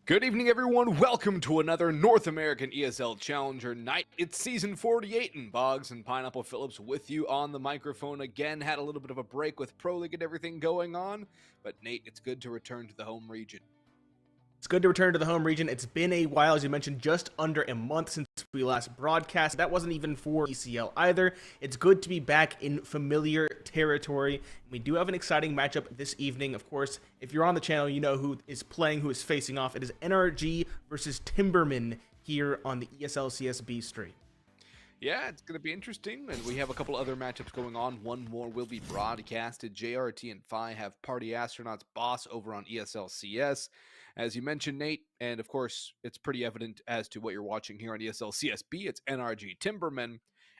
Good evening, everyone. Welcome to another North American ESL Challenger night. It's season 48, and Boggs and Pineapple Phillips with you on the microphone again. Had a little bit of a break with Pro League and everything going on, but Nate, it's good to return to the home region. It's good to return to the home region. It's been a while, as you mentioned, just under a month since we last broadcast. That wasn't even for ECL either. It's good to be back in familiar territory. We do have an exciting matchup this evening. Of course, if you're on the channel, you know who is playing, who is facing off. It is NRG versus Timbermen here on the ESL CSB stream. Yeah, it's going to be interesting, and we have a couple other matchups going on. One more will be broadcasted. JRT and Phi have Party Astronauts Boss over on ESL CS. As you mentioned, Nate, and of course, it's pretty evident as to what you're watching here on ESL CSB. It's NRG Timbermen.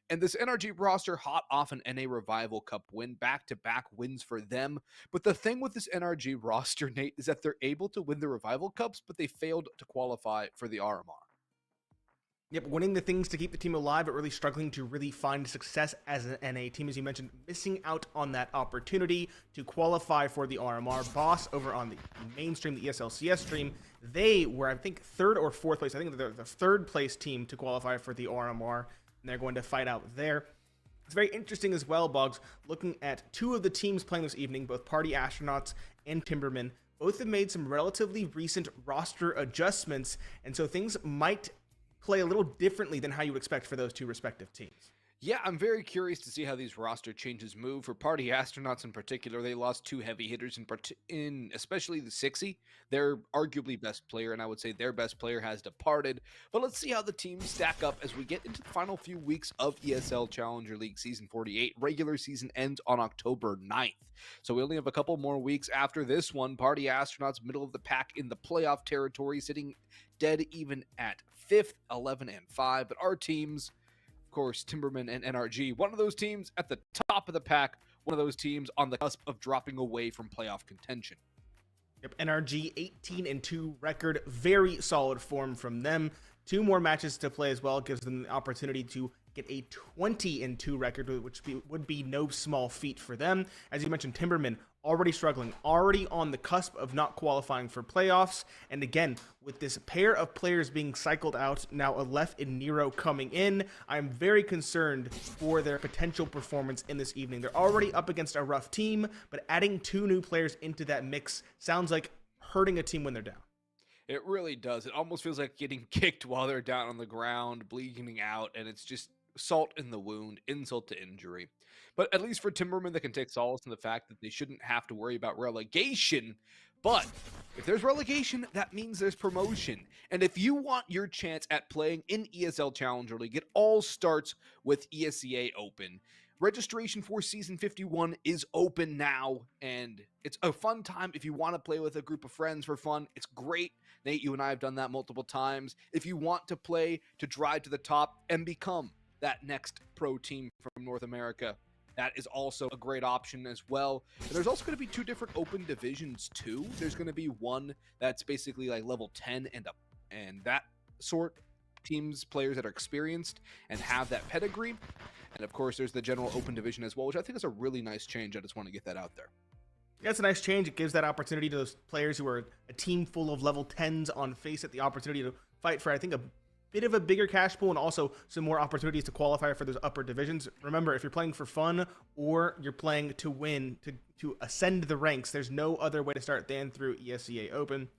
And this NRG roster hot off an NA Revival Cup win, back-to-back wins for them. But the thing with this NRG roster, Nate, is that they're able to win the Revival Cups, but they failed to qualify for the RMR. Yep, winning the things to keep the team alive, but really struggling to really find success as an NA team. As you mentioned, missing out on that opportunity to qualify for the RMR. Boss over on the mainstream, the ESL CS stream, they were, I think, third or fourth place. I think they're the third place team to qualify for the RMR, and they're going to fight out there. It's very interesting as well, Boggs, looking at two of the teams playing this evening, both Party Astronauts and Timbermen. Both have made some relatively recent roster adjustments, and so things might play a little differently than how you would expect for those two respective teams. Yeah, I'm very curious to see how these roster changes move. For Party Astronauts in particular, they lost two heavy hitters in especially the Sixy, their arguably best player, and I would say their best player has departed. But let's see how the teams stack up as we get into the final few weeks of ESL Challenger League Season 48. Regular season ends on October 9th. So we only have a couple more weeks after this one. Party Astronauts, middle of the pack in the playoff territory, sitting dead even at 5th, 11 and 5. But our teams, of course, Timbermen and NRG, one of those teams at the top of the pack, one of those teams on the cusp of dropping away from playoff contention. Yep, NRG 18-2 record, very solid form from them. Two more matches to play as well gives them the opportunity to get a 20-2 record, which would be no small feat for them. As you mentioned, Timbermen already struggling, already on the cusp of not qualifying for playoffs. And again, with this pair of players being cycled out, now Aleph and Nero coming in, I'm very concerned for their potential performance in this evening. They're already up against a rough team, but adding two new players into that mix sounds like hurting a team when they're down. It really does. It almost feels like getting kicked while they're down on the ground, bleeding out, and it's just salt in the wound, insult to injury. But at least for Timbermen, they can take solace in the fact that they shouldn't have to worry about relegation. But if there's relegation, that means there's promotion. And if you want your chance at playing in ESL Challenger League, it all starts with ESEA Open. Registration for Season 51 is open now, and it's a fun time if you want to play with a group of friends for fun. It's great. Nate, you and I have done that multiple times. If you want to play to drive to the top and become that next pro team from North America, that is also a great option as well. And there's also going to be two different open divisions too. There's going to be one that's basically like level 10 and up, and that sort teams, players that are experienced and have that pedigree. And of course, there's the general open division as well, which I think is a really nice change. I just want to get that out there. Yeah, it's a nice change. It gives that opportunity to those players who are a team full of level 10s on Face It the opportunity to fight for, I think, a bit of a bigger cash pool and also some more opportunities to qualify for those upper divisions. Remember, if you're playing for fun or you're playing to win, to ascend the ranks, there's no other way to start than through ESEA Open.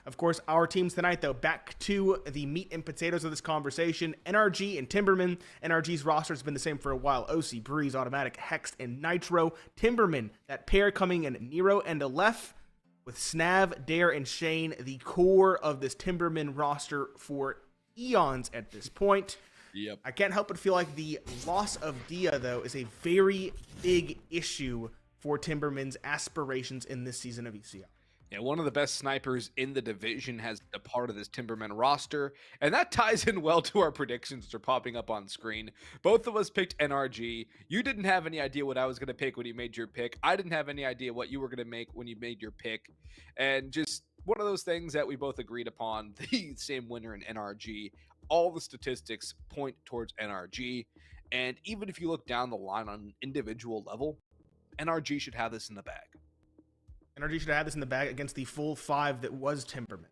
Of course, our teams tonight, though, back to the meat and potatoes of this conversation. NRG and Timbermen. NRG's roster has been the same for a while. OC, Breeze, Automatic, Hext, and Nitro. Timbermen, that pair coming in Nero and Aleph, with Snav, Dare, and Shane, the core of this Timbermen roster for eons at this point. Yep. I can't help but feel like the loss of Dia, though, is a very big issue for Timbermen's aspirations in this season of ECL. Yeah, one of the best snipers in the division has a part of this Timbermen roster, and that ties in well to our predictions, which are popping up on screen. Both of us picked NRG. You didn't have any idea what I was going to pick when you made your pick. I didn't have any idea what you were going to make when you made your pick. And just one of those things that we both agreed upon, the same winner in NRG. All the statistics point towards NRG, and even if you look down the line on an individual level, NRG should have this in the bag. NRG should have had this in the bag against the full five that was Timbermen.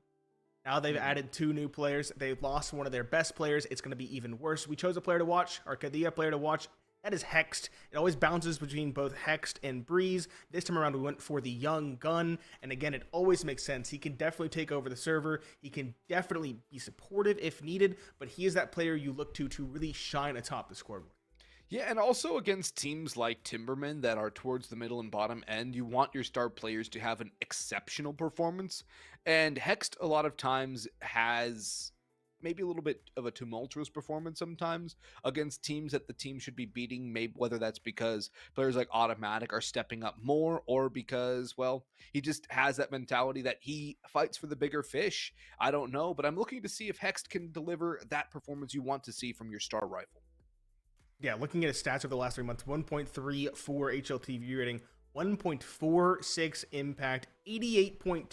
Now they've added 2 new players. They've lost one of their best players. It's going to be even worse. We chose a player to watch, our Kadia player to watch. That is Hexed. It always bounces between both Hexed and Breeze. This time around, we went for the young gun. And again, it always makes sense. He can definitely take over the server. He can definitely be supportive if needed. But he is that player you look to really shine atop the scoreboard. Yeah, and also against teams like Timbermen that are towards the middle and bottom end, you want your star players to have an exceptional performance. And Hext a lot of times has maybe a little bit of a tumultuous performance sometimes against teams that the team should be beating, maybe whether that's because players like Automatic are stepping up more or because, well, he just has that mentality that he fights for the bigger fish. I don't know, but I'm looking to see if Hext can deliver that performance you want to see from your star rifle. Yeah, looking at his stats over the last 3 months, 1.34 HLTV rating, 1.46 impact, 88.2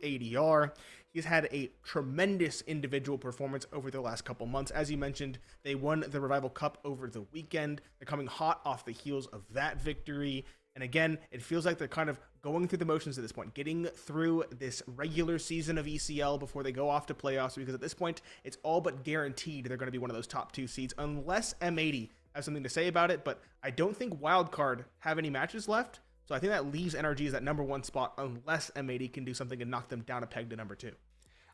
ADR. He's had a tremendous individual performance over the last couple months. As you mentioned, they won the Revival Cup over the weekend. They're coming hot off the heels of that victory. And again, it feels like they're kind of going through the motions at this point, getting through this regular season of ECL before they go off to playoffs, because at this point, it's all but guaranteed they're going to be one of those top 2 seeds, unless M80 has something to say about it. But I don't think Wildcard have any matches left. So I think that leaves NRG as that number 1 spot unless M80 can do something and knock them down a peg to number 2.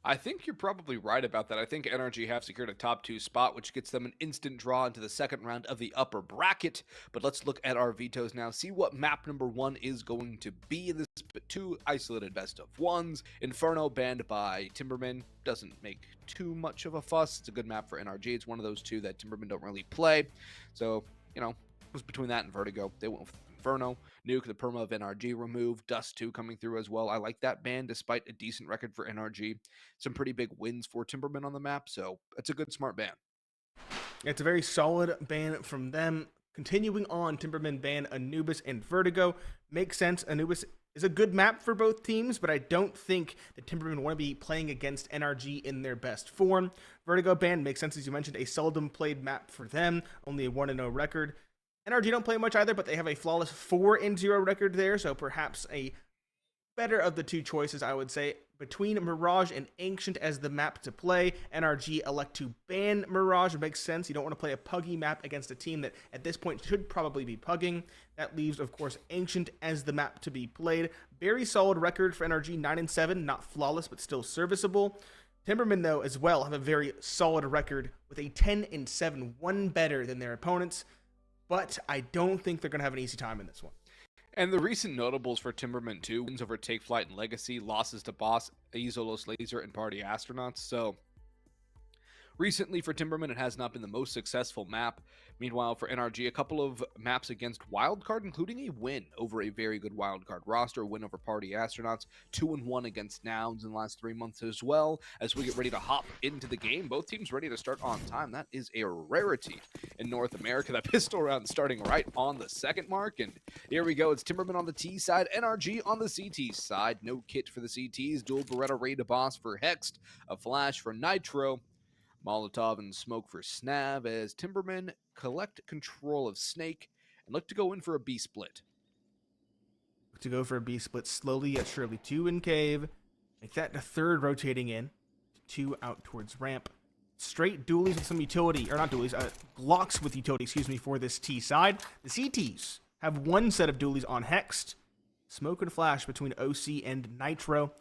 I think you're probably right about that. I think NRG have secured a top 2 spot, which gets them an instant draw into the second round of the upper bracket. But let's look at our vetoes now, see what map number 1 is going to be in this 2 isolated best of 1s. Inferno, banned by Timbermen, doesn't make too much of a fuss. It's a good map for NRG. It's one of those 2 that Timbermen don't really play. So, you know, it was between that and Vertigo. They went with Inferno. Nuke, the perma of NRG removed. Dust 2 coming through as well. I like that ban despite a decent record for NRG. Some pretty big wins for Timbermen on the map, so it's a good, smart ban. It's a very solid ban from them. Continuing on, Timbermen ban Anubis and Vertigo. Makes sense. Anubis is a good map for both teams, but I don't think the Timbermen want to be playing against NRG in their best form. Vertigo ban makes sense, as you mentioned, a seldom played map for them. Only a 1-0 record. NRG don't play much either, but they have a flawless 4-0 record there, so perhaps a better of the 2 choices, I would say. Between Mirage and Ancient as the map to play, NRG elect to ban Mirage. It makes sense. You don't want to play a puggy map against a team that at this point should probably be pugging. That leaves, of course, Ancient as the map to be played. Very solid record for NRG, 9-7, not flawless, but still serviceable. Timbermen, though, as well, have a very solid record with a 10-7, 1 better than their opponents. But I don't think they're going to have an easy time in this one. And the recent notables for Timbermen too, wins over Take Flight and Legacy, losses to Boss, Azolos Laser, and Party Astronauts. So recently for Timbermen, it has not been the most successful map. Meanwhile, for NRG, a couple of maps against Wildcard, including a win over a very good Wildcard roster, a win over Party Astronauts, 2-1 against Nouns in the last 3 months as well. As we get ready to hop into the game, both teams ready to start on time. That is a rarity in North America. That pistol round starting right on the second mark. And here we go. It's Timbermen on the T side, NRG on the CT side. No kit for the CTs. Dual Beretta Raid to Boss for Hext. A flash for Nitro. Molotov and smoke for Snav as Timbermen collect control of Snake and look to go in for a B split. Look to go for a B split slowly yet surely. 2 in cave. Make that the 3rd rotating in. 2 out towards ramp. Straight dualies with some utility, or not dualies, Glocks with utility, excuse me, for this T side. The CTs have 1 set of dualies on Hexed. Smoke and flash between OC and Nitro.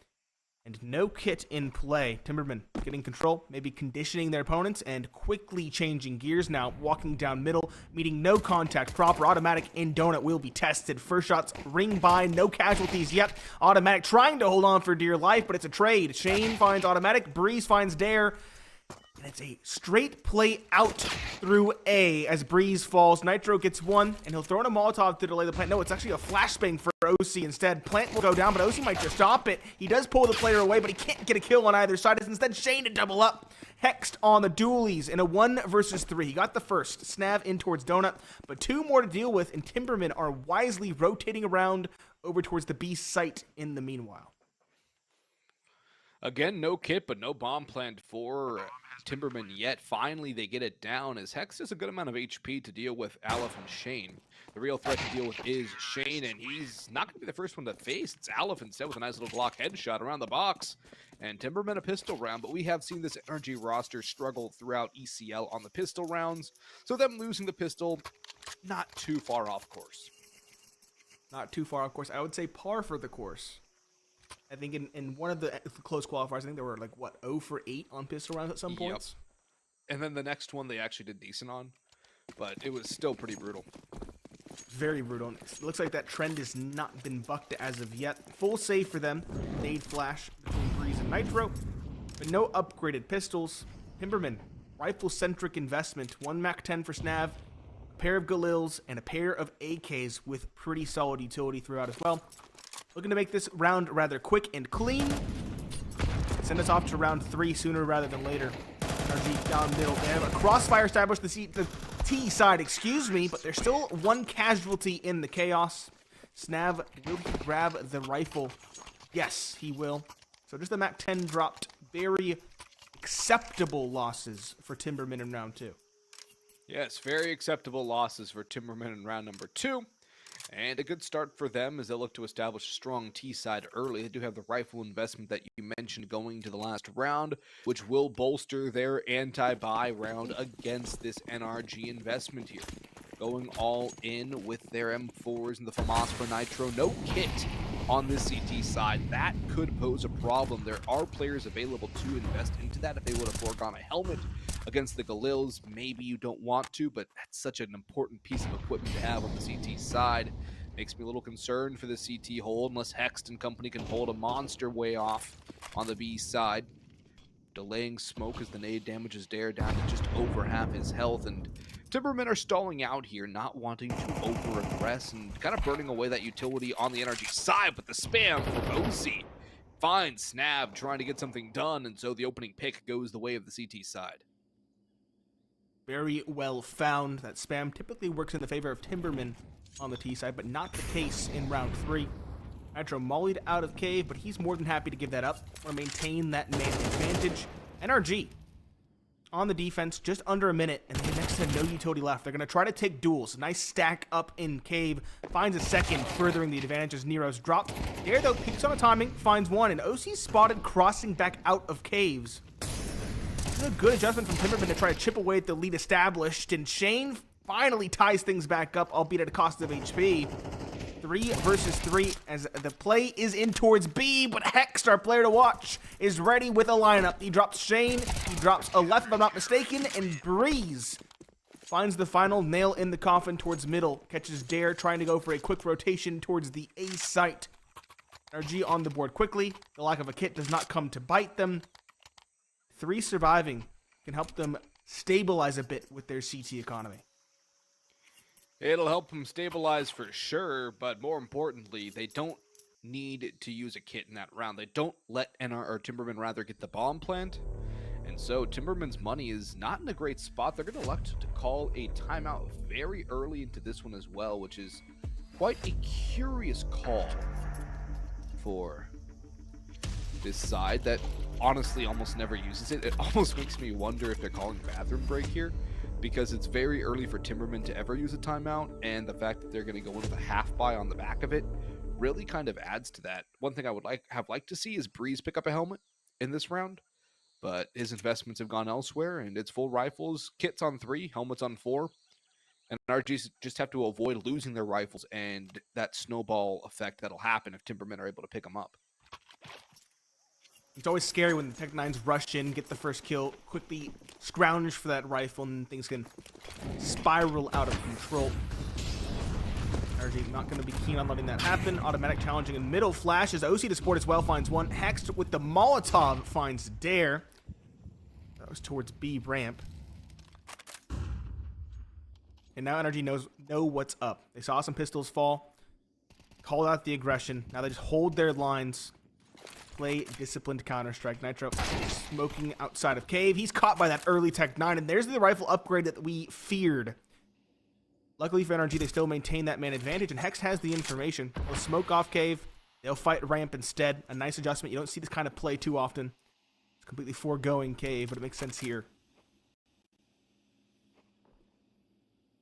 And no kit in play. Timbermen getting control, maybe conditioning their opponents, and quickly changing gears now, walking down middle, meeting no contact. Proper Automatic in Donut will be tested. First shots ring by, no casualties yet. Automatic trying to hold on for dear life, but it's a trade. Shane finds Automatic, Breeze finds Dare. And it's a straight play out through A as Breeze falls. Nitro gets 1, and he'll throw in a Molotov to delay the plant. No, it's actually a flashbang for OC instead. Plant will go down, but OC might just stop it. He does pull the player away, but he can't get a kill on either side. It's instead Shane to double up. Hexed on the dualies in a 1 versus 3. He got the first. Snav in towards Donut, but 2 more to deal with, and Timbermen are wisely rotating around over towards the B site in the meanwhile. Again, no kit, but no bomb planned for Timbermen yet. Finally, they get it down as Hex has a good amount of HP to deal with Aleph and Shane. The real threat to deal with is Shane, and he's not going to be the first one to face. It's Aleph instead with a nice little block headshot around the box. And Timbermen a pistol round, but we have seen this NRG roster struggle throughout ECL on the pistol rounds. So them losing the pistol, not too far off course. Not too far off course. I would say par for the course. I think in one of the close qualifiers, I think they were like, what, 0 for 8 on pistol rounds at some points? Yep. And then the next one they actually did decent on, but it was still pretty brutal. Very brutal. It looks like that trend has not been bucked as of yet. Full save for them. Nade flash between Breeze and Nitro, but no upgraded pistols. Timbermen, rifle-centric investment. 1 MAC-10 for Snav, a pair of Galils, and a pair of AKs with pretty solid utility throughout as well. Looking to make this round rather quick and clean. Send us off to round 3 sooner rather than later. NRG down middle. They have a crossfire established, the T side, excuse me, but there's still 1 casualty in the chaos. Snav, will he grab the rifle? Yes, he will. So just the MAC-10 dropped. Very acceptable losses for Timbermen in round 2. Yes, very acceptable losses for Timbermen in round number 2. And a good start for them as they look to establish a strong T side early. They do have the rifle investment that you mentioned going to the last round, which will bolster their anti-buy round against this NRG investment here. Going all in with their M4s and the FAMAS for Nitro. No kit on this CT side. That could pose a problem. There are players available to invest into that if they would have foregone a helmet against the Galils. Maybe you don't want to, but that's such an important piece of equipment to have on the CT side. Makes me a little concerned for the CT hold, unless Hext and company can hold a monster way off on the B side. Delaying smoke as the nade damages Dare down to just over half his health, and Timbermen are stalling out here, not wanting to over-aggress and kind of burning away that utility on the NRG side, but the spam from OC finds Snav trying to get something done, and so the opening pick goes the way of the CT side. Very well found. That spam typically works in the favor of Timbermen on the T side, but not the case in round 3. Nitro mollied out of cave, but he's more than happy to give that up or maintain that man advantage. NRG on the defense, just under a minute, and they next to no utility left. They're going to try to take duels. Nice stack up in cave. Finds a second, furthering the advantage as Nero's dropped. Dare, though, peeks on the timing, finds one, and OC spotted crossing back out of caves. This is a good adjustment from Timberman to try to chip away at the lead established, and Shane finally ties things back up, albeit at a cost of HP. 3 versus 3 as the play is in towards B, but Hex, our player to watch, is ready with a lineup. He drops Shane, he drops Aleph if I'm not mistaken, and Breeze finds the final nail in the coffin towards middle. Catches Dare trying to go for a quick rotation towards the A site. NRG on the board quickly. The lack of a kit does not come to bite them. 3 surviving can help them stabilize a bit with their CT economy. It'll help them stabilize for sure, but more importantly, they don't need to use a kit in that round. They don't let Timbermen rather get the bomb plant, and so Timbermen's money is not in a great spot. They're going to elect to call a timeout very early into this one as well, which is quite a curious call for this side that honestly almost never uses it. It almost makes me wonder if they're calling bathroom break here, because it's very early for Timbermen to ever use a timeout, and the fact that they're going to go into the half buy on the back of it really kind of adds to that. One thing I would have liked to see is Breeze pick up a helmet in this round, but his investments have gone elsewhere, and it's full rifles, kits on 3, helmets on 4, and RGs just have to avoid losing their rifles and that snowball effect that'll happen if Timbermen are able to pick them up. It's always scary when the Tech-9s rush in, get the first kill, quickly scrounge for that rifle, and things can spiral out of control. NRG not going to be keen on letting that happen. Automatic challenging in middle. Flash as OC to support as well finds one. Hext with the Molotov finds Dare. That was towards B ramp. And now NRG know what's up. They saw some pistols fall, called out the aggression. Now they just hold their lines. Play disciplined Counter-Strike. Nitro smoking outside of cave. He's caught by that early Tech-9, and there's the rifle upgrade that we feared. Luckily for NRG, they still maintain that man advantage, and Hex has the information. They'll smoke off cave. They'll fight ramp instead. A nice adjustment. You don't see this kind of play too often. completely foregoing cave, but it makes sense here.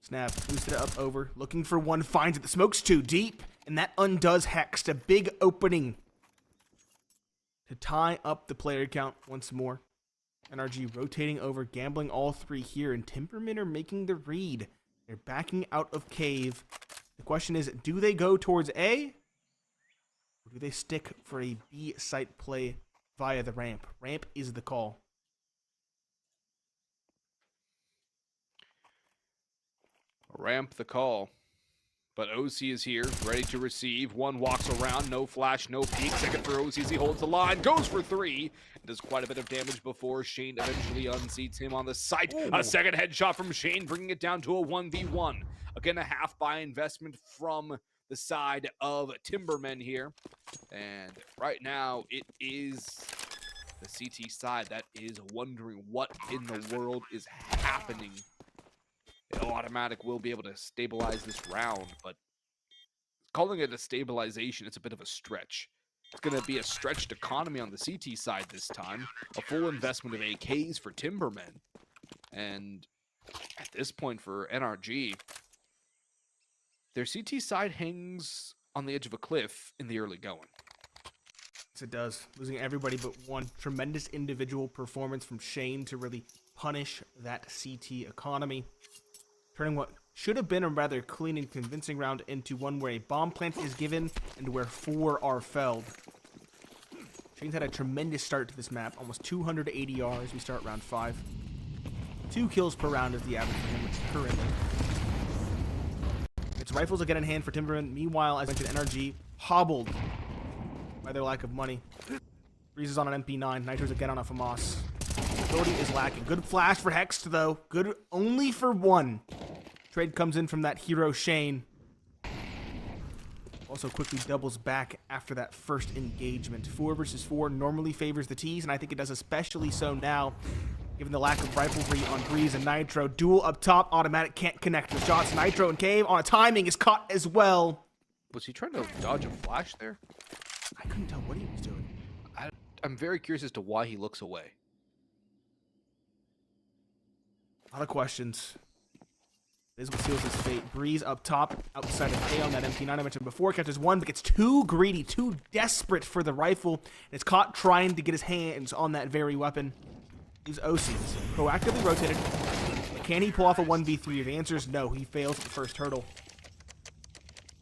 Snap, boosted it up over, looking for one, finds it. The smoke's too deep, and that undoes Hex. A big opening to tie up the player count once more. NRG rotating over, gambling all three here, and Timbermen are making the read. They're backing out of cave. The question is, do they go towards A? Or do they stick for a B site play via the ramp? Ramp is the call. Ramp the call. But OC is here, ready to receive. One walks around, no flash, no peek. Second for OC as he holds the line, goes for three. Does quite a bit of damage before Shane eventually unseats him on the site. Ooh. A second headshot from Shane, bringing it down to a 1v1. Again, a half buy investment from the side of Timbermen here. And right now, it is the CT side that is wondering what in the world is happening. Automatic will be able to stabilize this round, but calling it a stabilization, it's a bit of a stretch. It's going to be a stretched economy on the CT side this time. A full investment of AKs for Timbermen. And at this point for NRG, their CT side hangs on the edge of a cliff in the early going. Yes, it does. Losing everybody but one. Tremendous individual performance from Shane to really punish that CT economy. Turning what should have been a rather clean and convincing round into one where a bomb plant is given and where 4 are felled. Shane's had a tremendous start to this map, almost 280 R as we start round 5. 2 kills per round is the average for him currently. It's rifles again in hand for Timberman. Meanwhile, as mentioned, NRG hobbled by their lack of money. Breeze is on an MP9. Nitro's again on a FAMAS. Ability is lacking. Good flash for Hex, though. Good only for 1. Trade comes in from that hero, Shane. Also quickly doubles back after that first engagement. 4 versus 4 normally favors the T's, and I think it does especially so now, given the lack of rivalry on Breeze and Nitro. Duel up top, automatic can't connect the shots. Nitro and Cave on a timing is caught as well. Was he trying to dodge a flash there? I couldn't tell what he was doing. I'm very curious as to why he looks away. A lot of questions. This is what seals his fate. Breeze up top, outside of A on that MP9 I mentioned before. Catches 1, but gets too greedy, too desperate for the rifle. And it's caught trying to get his hands on that very weapon. These OCs proactively rotated. But can he pull off a 1v3? The answer is no. He fails at the first hurdle.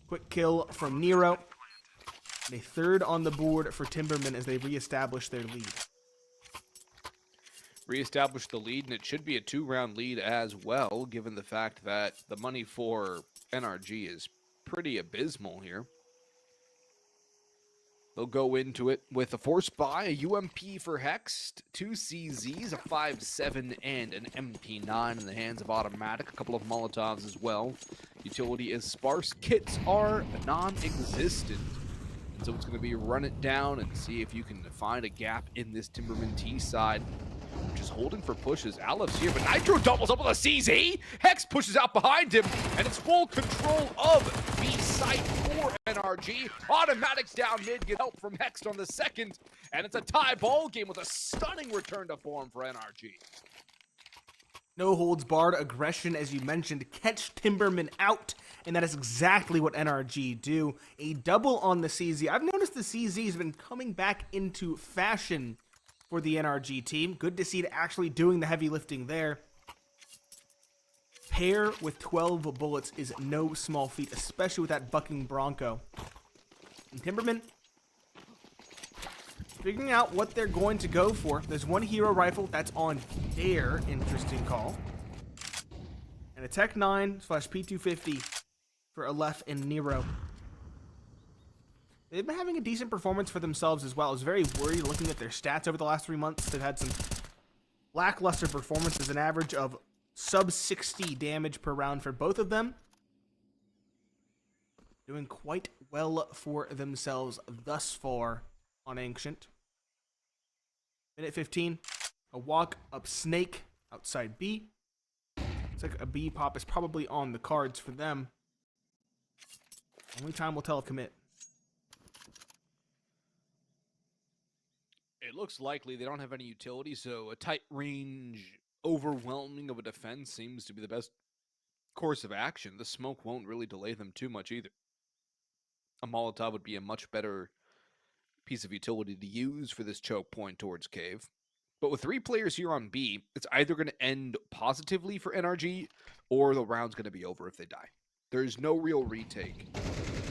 Quick kill from Nero. And a third on the board for Timbermen as they reestablish their lead. Reestablish the lead, and it should be a 2-round lead as well, given the fact that the money for NRG is pretty abysmal here. They'll go into it with a force buy, a UMP for Hext, 2 CZs, a 5.7, and an MP9 in the hands of Automatic, a couple of Molotovs as well. Utility is sparse, kits are non-existent. And so it's going to be run it down and see if you can find a gap in this Timberman T side. Just holding for pushes. Alep's here, but Nitro doubles up with a CZ. Hex pushes out behind him, and it's full control of B site for NRG. Automatics down mid, get help from Hex on the second, and it's a tie ball game with a stunning return to form for NRG. No holds barred aggression, as you mentioned, catch Timberman out, and that is exactly what NRG do. A double on the CZ. I've noticed the CZ has been coming back into fashion for the NRG team. Good to see it actually doing the heavy lifting there. Pair with 12 bullets is no small feat, especially with that bucking Bronco. And Timberman figuring out what they're going to go for. There's one hero rifle that's on their interesting call. And a Tech 9/P250 for Aleph and Nero. They've been having a decent performance for themselves as well. I was very worried looking at their stats over the last 3 months. They've had some lackluster performances, an average of sub 60 damage per round for both of them. Doing quite well for themselves thus far on Ancient. Minute 15, a walk up Snake outside B. Looks like a B pop is probably on the cards for them. Only time will tell if commit. It looks likely they don't have any utility, so a tight range, overwhelming of a defense seems to be the best course of action. The smoke won't really delay them too much either. A Molotov would be a much better piece of utility to use for this choke point towards Cave. But with 3 players here on B, it's either going to end positively for NRG or the round's going to be over if they die. There's no real retake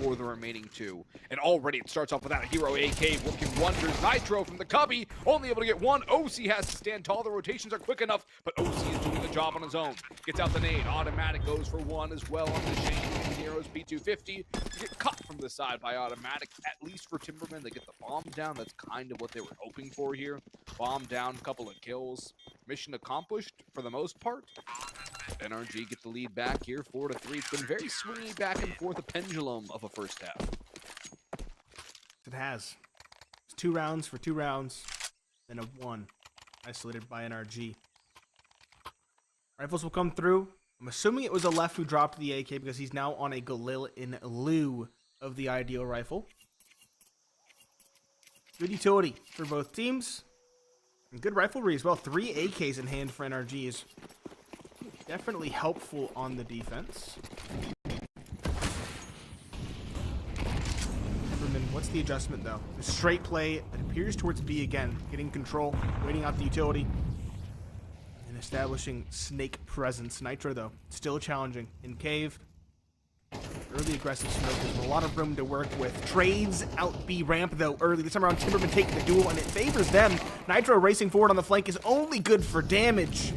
for the remaining 2. And already it starts off without a hero. AK working wonders. Nitro from the cubby, only able to get 1. OC has to stand tall. The rotations are quick enough, but OC is doing the job on his own. Gets out the nade. Automatic goes for 1 as well on the Shane. Heroes P250. Get cut from the side by Automatic. At least for Timbermen, they get the bomb down. That's kind of what they were hoping for here. Bomb down, couple of kills. Mission accomplished for the most part. NRG get the lead back here, 4-3. It's been very swingy back and forth, a pendulum of a first half. It has. It's 2 rounds for 2 rounds, and a 1 isolated by NRG. Rifles will come through. I'm assuming it was a left who dropped the AK because he's now on a Galil in lieu of the ideal rifle. Good utility for both teams. And good riflery as well. 3 AKs in hand for NRG is definitely helpful on the defense. Timberman, what's the adjustment though? The straight play, it appears towards B again. Getting control, waiting out the utility, and establishing snake presence. Nitro though, still challenging. In Cave, early aggressive smoke. There's a lot of room to work with. Trades out B ramp though early. This time around, Timberman taking the duel, and it favors them. Nitro racing forward on the flank is only good for damage.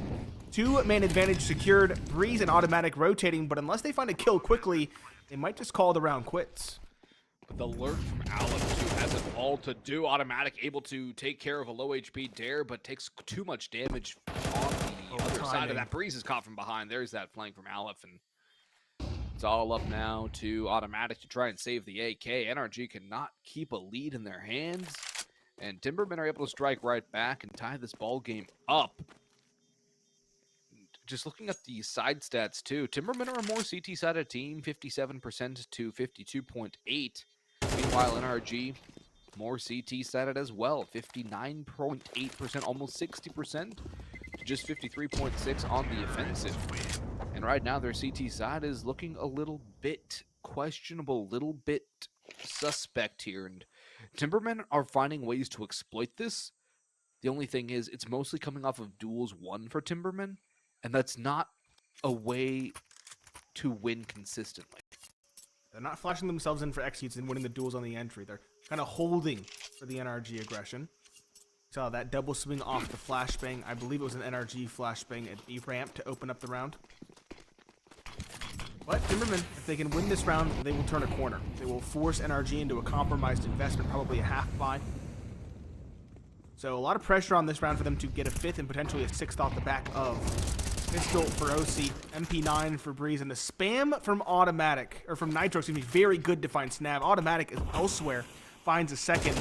2-man advantage secured. Breeze and Automatic rotating, but unless they find a kill quickly, they might just call the round quits. But the lurk from Aleph, too, has it all to do. Automatic able to take care of a low HP Dare, but takes too much damage on the other side of that. Breeze is caught from behind. There's that flank from Aleph, and it's all up now to Automatic to try and save the AK. NRG cannot keep a lead in their hands, and Timbermen are able to strike right back and tie this ball game up. Just looking at the side stats, too, Timbermen are a more CT-sided team, 57% to 52.8. Meanwhile, NRG, more CT-sided as well, 59.8%, almost 60%, to just 53.6 on the offensive. And right now, their CT side is looking a little bit questionable, little bit suspect here. And Timbermen are finding ways to exploit this. The only thing is, it's mostly coming off of duels won for Timbermen. And that's not a way to win consistently. They're not flashing themselves in for executes and winning the duels on the entry. They're kind of holding for the NRG aggression. Saw that double swing off the flashbang. I believe it was an NRG flashbang at B ramp to open up the round. But Timbermen, if they can win this round, they will turn a corner. They will force NRG into a compromised investment, probably a half buy. So a lot of pressure on this round for them to get a 5th and potentially a 6th off the back of pistol for OC, MP9 for Breeze, and the spam from Automatic, or from Nitro, excuse me, very good to find Snav. Automatic is elsewhere, finds a second.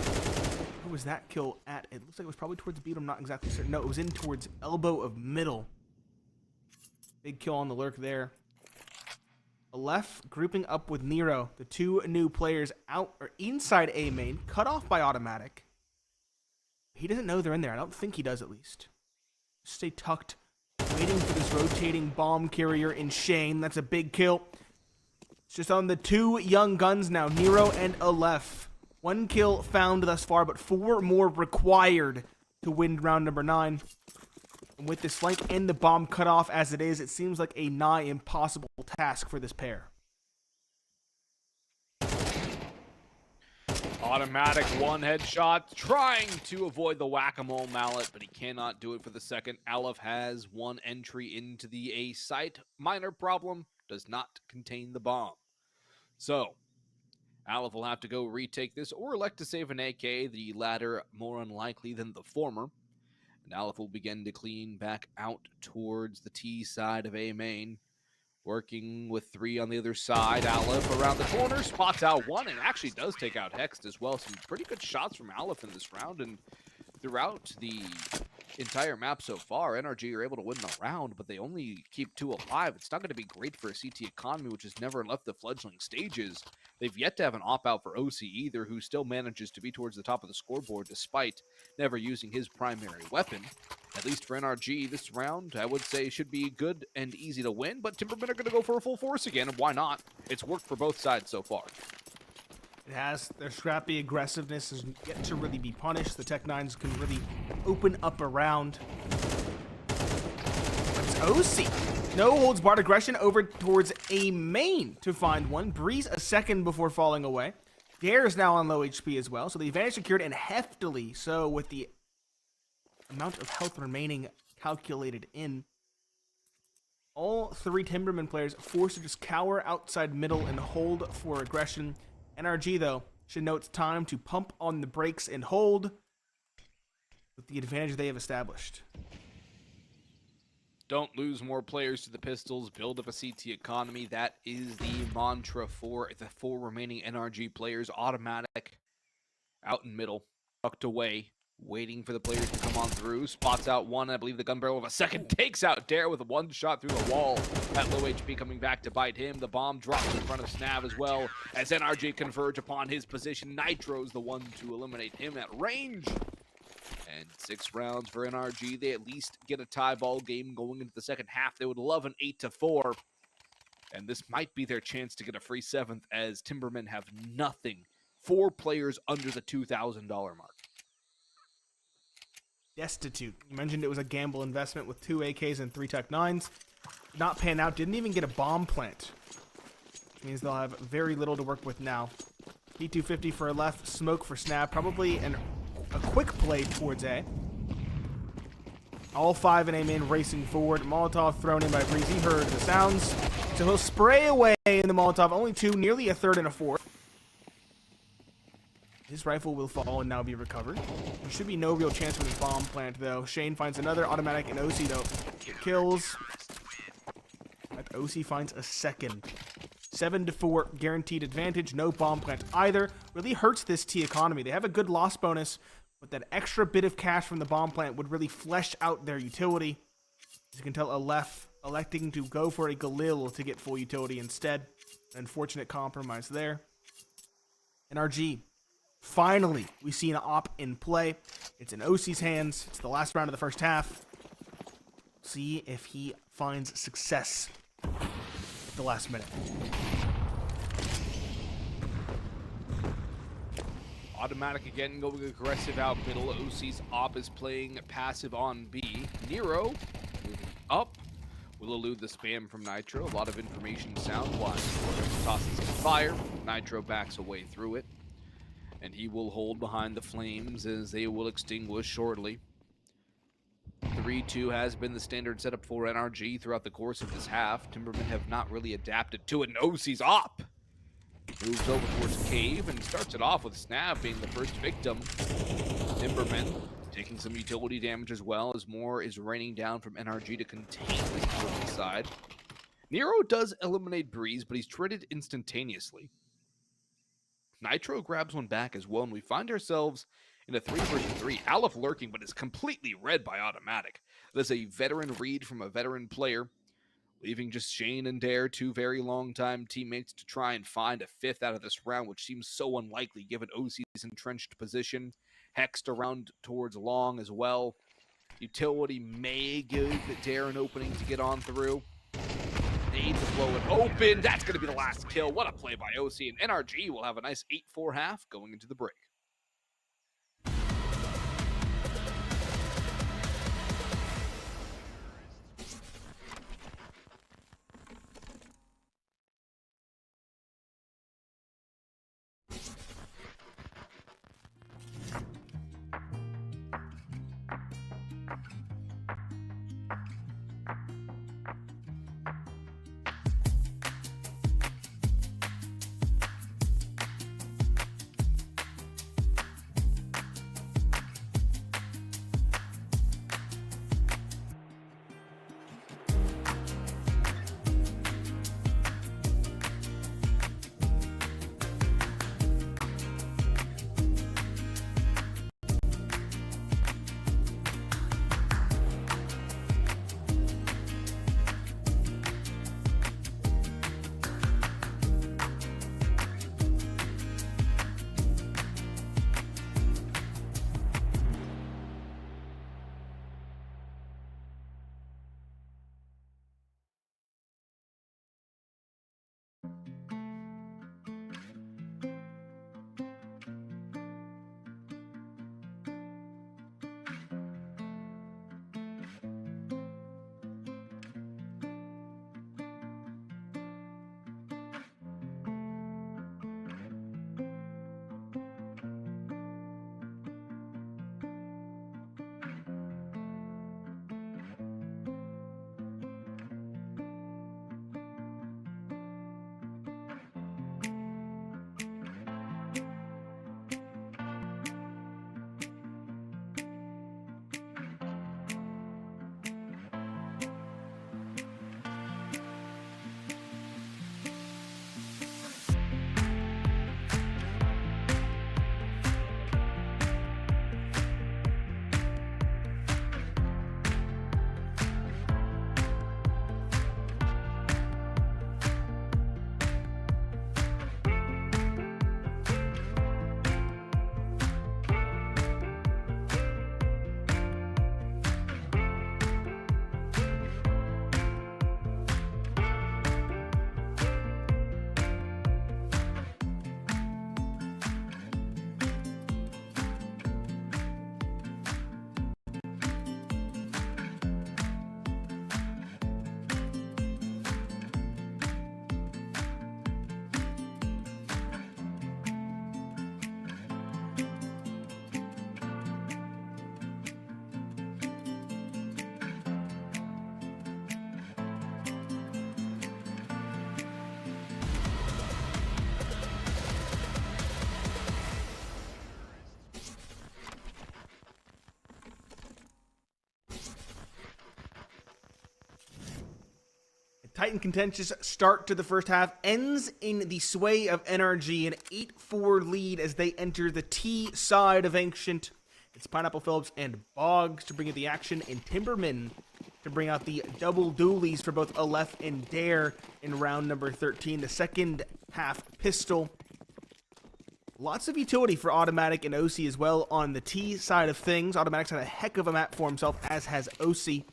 Who was that kill at? It looks like it was probably towards beat, I'm not exactly certain. No, it was in towards elbow of middle. Big kill on the lurk there. Aleph grouping up with Nero, the 2 new players out or inside A main, cut off by Automatic. He doesn't know they're in there. I don't think he does, at least. Stay tucked, waiting for this rotating bomb carrier in Shane. That's a big kill. It's just on the 2 young guns now, Nero and Aleph. 1 kill found thus far, but 4 more required to win round number 9. And with this flank and the bomb cut off as it is, it seems like a nigh impossible task for this pair. Automatic 1 headshot, trying to avoid the whack-a-mole mallet, but he cannot do it for the second. Aleph has 1 entry into the A site. Minor problem, does not contain the bomb. So, Aleph will have to go retake this or elect to save an AK, the latter more unlikely than the former. And Aleph will begin to clean back out towards the T side of A main. Working with 3 on the other side. Aleph around the corner, spots out 1, and actually does take out Hext as well. Some pretty good shots from Aleph in this round, and throughout the entire map so far. NRG are able to win the round, but they only keep 2 alive. It's not going to be great for a CT economy, which has never left the fledgling stages. They've yet to have an op-out for OC either, who still manages to be towards the top of the scoreboard despite never using his primary weapon. At least for NRG, this round, I would say, should be good and easy to win, but Timbermen are going to go for a full force again, and why not? It's worked for both sides so far. It has. Their scrappy aggressiveness is yet to really be punished. The Tech-9s can really open up a round. It's OC. No holds barred aggression over towards a main to find one. Breeze a second before falling away. Dare is now on low HP as well, so the advantage secured and heftily so with the amount of health remaining calculated in. All 3 Timbermen players forced to just cower outside middle and hold for aggression. NRG, though, should know it's time to pump on the brakes and hold with the advantage they have established. Don't lose more players to the pistols, build up a CT economy. That is the mantra for the 4 remaining NRG players. Automatic, out in middle, tucked away, waiting for the players to come on through. Spots out one, I believe the gun barrel of a second, takes out Dare with a 1 shot through the wall. At low HP coming back to bite him. The bomb drops in front of Snav as well as NRG converge upon his position. Nitro's the one to eliminate him at range. And 6 rounds for NRG. They at least get a tie ball game going into the second half. They would love an 8-4. And this might be their chance to get a free 7th as Timbermen have nothing. 4 players under the $2,000 mark. Destitute. You mentioned it was a gamble investment with 2 AKs and 3 Tech-9s. Not pan out. Didn't even get a bomb plant. Which means they'll have very little to work with now. P250 for a left. Smoke for Snap. Probably a quick play towards A. All 5 in A main racing forward. Molotov thrown in by Breeze. He heard the sounds. So he'll spray away in the Molotov. Only 2, nearly a third and a fourth. His rifle will fall and now be recovered. There should be no real chance for this bomb plant, though. Shane finds another automatic, and OC, though, it kills. But OC finds a second. 7-4, guaranteed advantage. No bomb plant either. Really hurts this T economy. They have a good loss bonus, but that extra bit of cash from the bomb plant would really flesh out their utility. As you can tell, Aleph electing to go for a Galil to get full utility instead. An unfortunate compromise there. NRG. Finally, we see an op in play. It's in OC's hands. It's the last round of the first half. See if he finds success at the last minute. Automatic again, going aggressive out middle. OC's op is playing passive on B. Nero moving up. Will elude the spam from Nitro. A lot of information sound-wise. Tosses some fire. Nitro backs away through it. And he will hold behind the flames as they will extinguish shortly. 3-2 has been the standard setup for NRG throughout the course of this half. Timbermen have not really adapted to it, and OC's op moves over towards Cave and starts it off with Snav being the first victim. Timbermen taking some utility damage as well as more is raining down from NRG to contain this Timberman side. Nero does eliminate Breeze, but he's treated instantaneously. Nitro grabs one back as well, and we find ourselves in a 3 versus 3. Aleph lurking, but is completely read by automatic. There's a veteran read from a veteran player, leaving just Shane and Dare, 2 very long-time teammates, to try and find a 5th out of this round, which seems so unlikely given OC's entrenched position. Hexed around towards long as well. Utility may give Dare an opening to get on through. Need to blow it open. That's going to be the last kill. What a play by OC, and NRG will have a nice 8-4 half going into the break. tight and contentious start to the first half ends in the sway of NRG, an 8-4 lead as they enter the T side of Ancient. It's Pineapple Phillips and Boggs to bring in the action, and Timbermen to bring out the double dualies for both Aleph and Dare in round number 13. The second half pistol. Lots of utility for Automatic and OC as well on the T side of things. Automatic's had a heck of a map for himself, as has OC.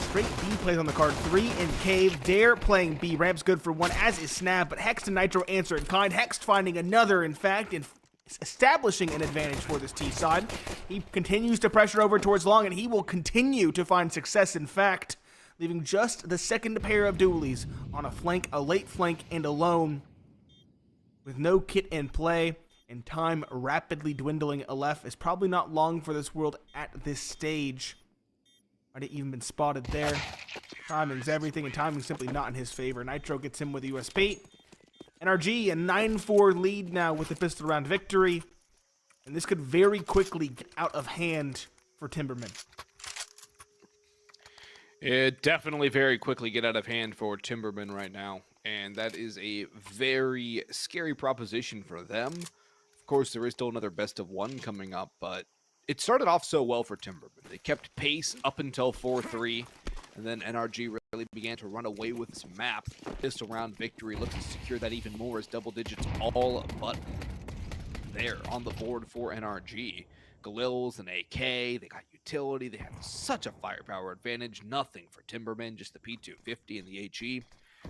Straight B plays on the card. 3 in Cave. Dare playing B. Ramp's good for 1, as is Snap, but Hext and Nitro answer in kind. Hext finding another, in fact, and establishing an advantage for this T side. He continues to pressure over towards Long, and he will continue to find success, in fact, leaving just the second pair of dualies on a flank, a late flank, and alone. With no kit in play and time rapidly dwindling, Aleph is probably not long for this world at this stage. Might have even been spotted there. Timing's everything, and timing's simply not in his favor. Nitro gets him with a USP. NRG, a 9-4 lead now with the pistol round victory. And this could very quickly get out of hand for Timbermen. It definitely very quickly get out of hand for Timbermen right now. And that is a very scary proposition for them. Of course, there is still another best of 1 coming up, but it started off so well for Timbermen. They kept pace up until 4-3, and then NRG really began to run away with this map. Pistol round victory looks to secure that even more, as double digits all but there on the board for NRG. Galils and AK, they got utility, they have such a firepower advantage. Nothing for Timbermen, just the P250 and the HE.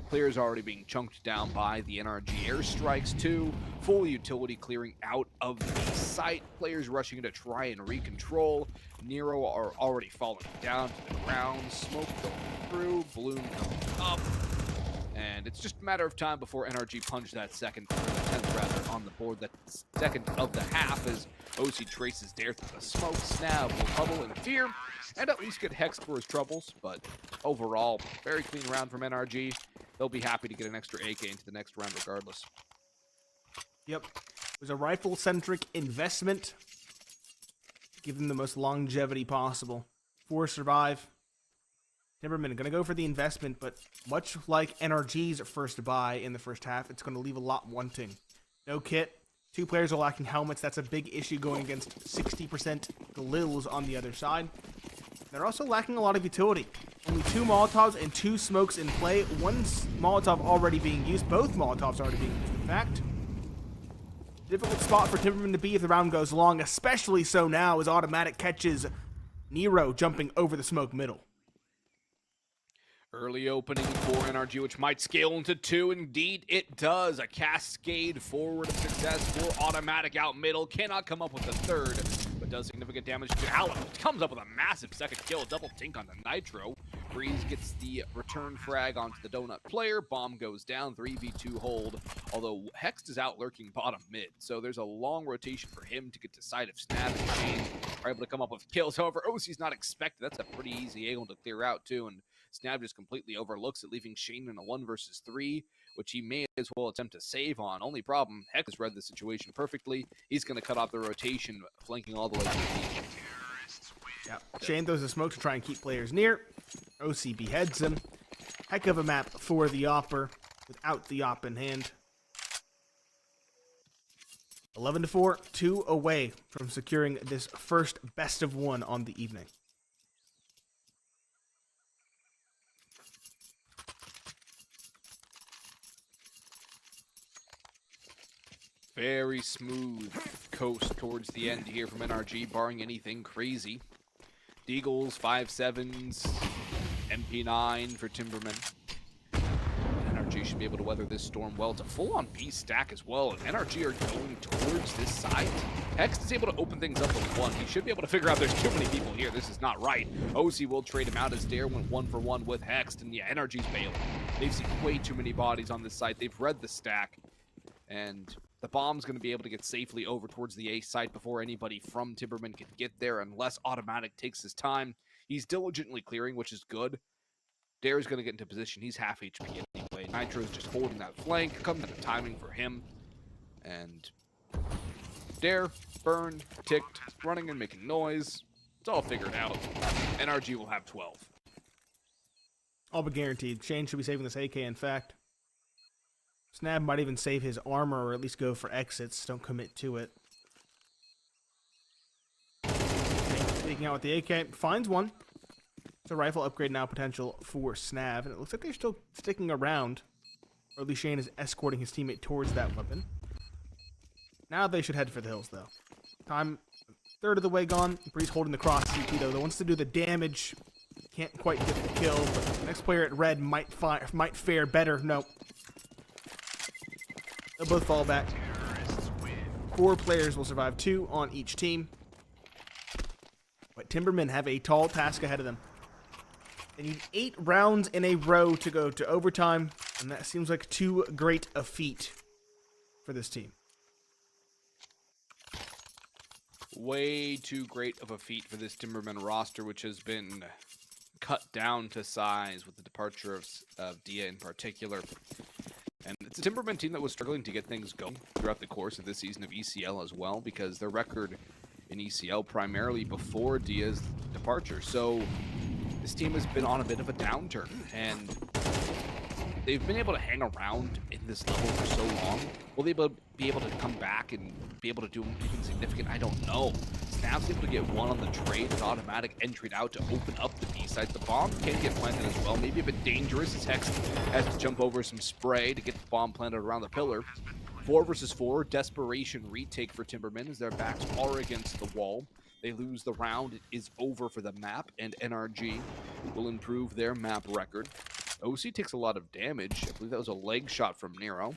Players already being chunked down by the NRG airstrikes too. Full utility clearing out of the site. Players rushing in to try and recontrol. Nero are already falling down to the ground. Smoke going through. Bloom coming up. And it's just a matter of time before NRG punch that second, or the 10th rather, on the board. That second of the half as OC traces Dare through the smoke. Snap will huddle in fear and at least get hexed for his troubles. But overall, very clean round from NRG. They'll be happy to get an extra AK into the next round regardless. Yep. It was a rifle-centric investment. Give them the most longevity possible. 4 survive. Timbermen going to go for the investment, but much like NRG's first buy in the first half, it's going to leave a lot wanting. No kit. 2 players are lacking helmets. That's a big issue going against 60% Galils on the other side. They're also lacking a lot of utility. Only 2 Molotovs and 2 smokes in play. 1 Molotov already being used. Both Molotovs already being used, in fact. Difficult spot for Timberman to be if the round goes long, especially so now as Automatic catches Nero jumping over the smoke middle. Early opening for NRG, which might scale into 2. Indeed, it does. A cascade forward of success for Automatic out middle. Cannot come up with the third, but does significant damage to Allen. Comes up with a massive second kill. Double tink on the Nitro. Breeze gets the return frag onto the Donut player. Bomb goes down. 3v2 hold. Although Hext is out lurking bottom mid, so there's a long rotation for him to get to side of Snap and Shane. Are able to come up with kills. However, OC's not expected. That's a pretty easy angle to clear out too, and Snap just completely overlooks it, leaving Shane in a 1 versus 3, which he may as well attempt to save on. Only problem, Hex has read the situation perfectly. He's going to cut off the rotation, flanking all the way to the beach. Yeah, Shane throws the smoke to try and keep players near. OC beheads him. Heck of a map for the Opper without the op in hand. 11-4, 2 away from securing this first best of 1 on the evening. Very smooth coast towards the end here from NRG, barring anything crazy. Deagles, 5.7s, MP9 for Timbermen. NRG should be able to weather this storm well. It's a full-on B stack as well, and NRG are going towards this side. Hext is able to open things up with 1. He should be able to figure out there's too many people here. This is not right. OC will trade him out as Dare went 1-for-1 with Hext, and yeah, NRG's bailing. They've seen way too many bodies on this site. They've read the stack, and the bomb's going to be able to get safely over towards the A site before anybody from Timberman can get there, unless Automatic takes his time. He's diligently clearing, which is good. Dare's going to get into position. He's half HP anyway. Nitro's just holding that flank. Comes at the timing for him. And Dare, burned, ticked, running and making noise. It's all figured out. NRG will have 12. All but guaranteed. Shane should be saving this AK, in fact. Snab might even save his armor or at least go for exits. Don't commit to it. Taking out with the AK. Finds one. It's a rifle upgrade now potential for Snav. And it looks like they're still sticking around. Or at least Shane is escorting his teammate towards that weapon. Now they should head for the hills, though. Time, third of the way gone. Breeze holding the cross CP, though. That wants to do the damage. Can't quite get the kill, but the next player at red might fare better. No. They'll both fall back. 4 players will survive, 2 on each team. But Timbermen have a tall task ahead of them. They need 8 rounds in a row to go to overtime, and that seems like too great a feat for this team. Way too great of a feat for this Timbermen roster, which has been cut down to size with the departure of Dia in particular. And it's a Timbermen team that was struggling to get things going throughout the course of this season of ECL as well, because their record in ECL primarily before Dia's departure. So this team has been on a bit of a downturn, and they've been able to hang around in this level for so long. Will they be able to come back and be able to do anything significant? I don't know. Snap's able to get one on the trade with automatic entry out to open up the B side. The bomb can get planted as well. Maybe a bit dangerous as Hex has to jump over some spray to get the bomb planted around the pillar. 4 versus 4, desperation retake for Timbermen as their backs are against the wall. They lose the round. It is over for the map, and NRG will improve their map record. OC takes a lot of damage. I believe that was a leg shot from Nero.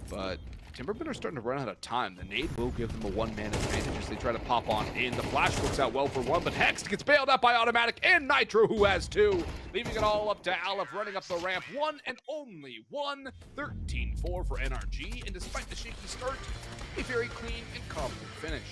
But Timbermen are starting to run out of time. The nade will give them a one-man advantage as they try to pop on in. The flash works out well for one, but Hex gets bailed out by automatic and Nitro, who has 2. Leaving it all up to Aleph running up the ramp. One and only one. 13-4 for NRG. And despite the shaky start, a very clean and confident finish.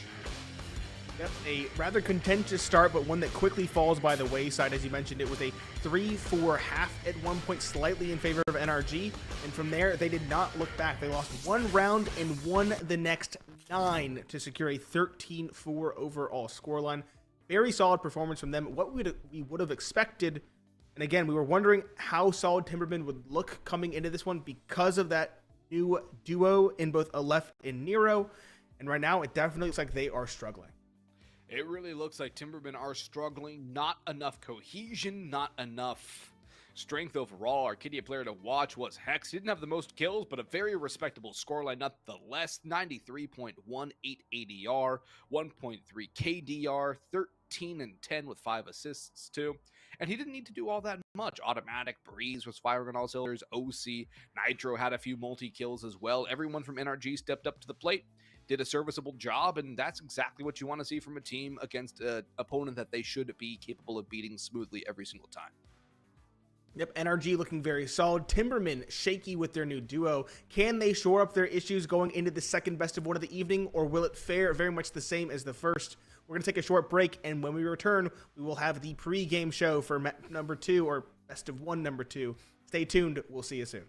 Yep, a rather contentious start, but one that quickly falls by the wayside. As you mentioned, it was a 3-4 half at one point, slightly in favor of NRG. And from there, they did not look back. They lost 1 round and won the next 9 to secure a 13-4 overall scoreline. Very solid performance from them. What we would have expected. And again, we were wondering how solid Timbermen would look coming into this one because of that new duo in both Aleph and Nero. And right now, it definitely looks like they are struggling. It really looks like Timbermen are struggling. Not enough cohesion, not enough strength overall. Arcadia player to watch was Hex. He didn't have the most kills, but a very respectable scoreline nonetheless. 93.18 ADR, 1.3 KDR, 13 and 10 with 5 assists too. And he didn't need to do all that much. Automatic, Breeze was firing on all cylinders. OC, Nitro had a few multi-kills as well. Everyone from NRG stepped up to the plate, did a serviceable job, and that's exactly what you want to see from a team against an opponent that they should be capable of beating smoothly every single time. Yep, NRG looking very solid. Timbermen shaky with their new duo. Can they shore up their issues going into the second best of one of the evening, or will it fare very much the same as the first? We're going to take a short break, and when we return, we will have the pre-game show for number 2, or best of one number 2. Stay tuned. We'll see you soon.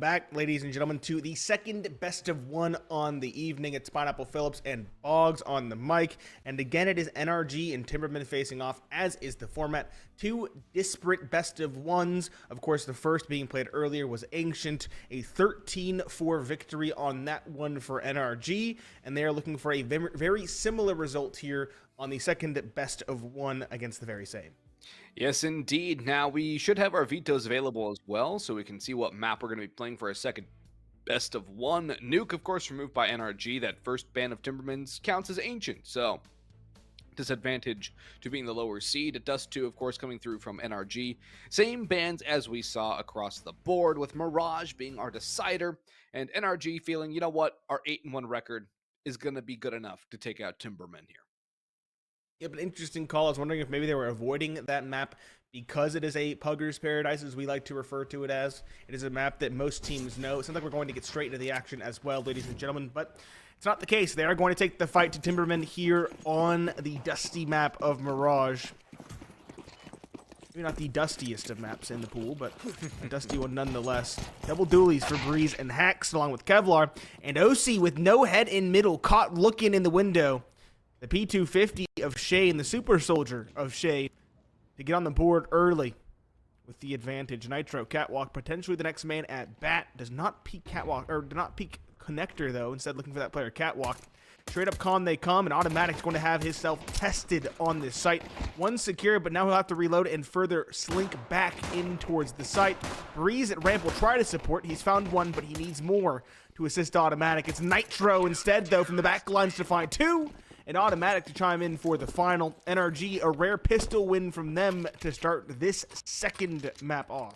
back, ladies and gentlemen, to the second best of one on the evening. It's Pineapple Phillips and Boggs on the mic. And again, it is NRG and Timbermen facing off, as is the format. Two disparate best of ones. Of course, the first being played earlier was Ancient, a 13-4 victory on that one for NRG. And they are looking for a very similar result here on the second best of one against the very same. Yes, indeed. Now, we should have our vetoes available as well, so we can see what map we're going to be playing for a second best of one. Nuke, of course, removed by NRG. That first ban of Timbermen's counts as Ancient, so disadvantage to being the lower seed. Dust 2, of course, coming through from NRG. Same bans as we saw across the board, with Mirage being our decider, and NRG feeling, you know what, our 8-1 record is going to be good enough to take out Timbermen here. Yeah, but interesting call. I was wondering if maybe they were avoiding that map because it is a Pugger's Paradise, as we like to refer to it as. It is a map that most teams know. It sounds like we're going to get straight into the action as well, ladies and gentlemen, but it's not the case. They are going to take the fight to Timbermen here on the dusty map of Mirage. Maybe not the dustiest of maps in the pool, but a dusty one nonetheless. Double dualies for Breeze and Hax, along with Kevlar, and OC with no head in middle, caught looking in the window. The P250 of Shane, the super soldier of Shane, to get on the board early with the advantage. Nitro, Catwalk, potentially the next man at bat. Does not peek Catwalk, or do not peek Connector, though. Instead, looking for that player, Catwalk. Straight up con they come, and Automatic's going to have himself tested on this site. One secure, but now he'll have to reload and further slink back in towards the site. Breeze at ramp will try to support. He's found one, but he needs more to assist Automatic. It's Nitro instead, though, from the back lines to find two. And Automatic to chime in for the final. NRG, a rare pistol win from them to start this second map off.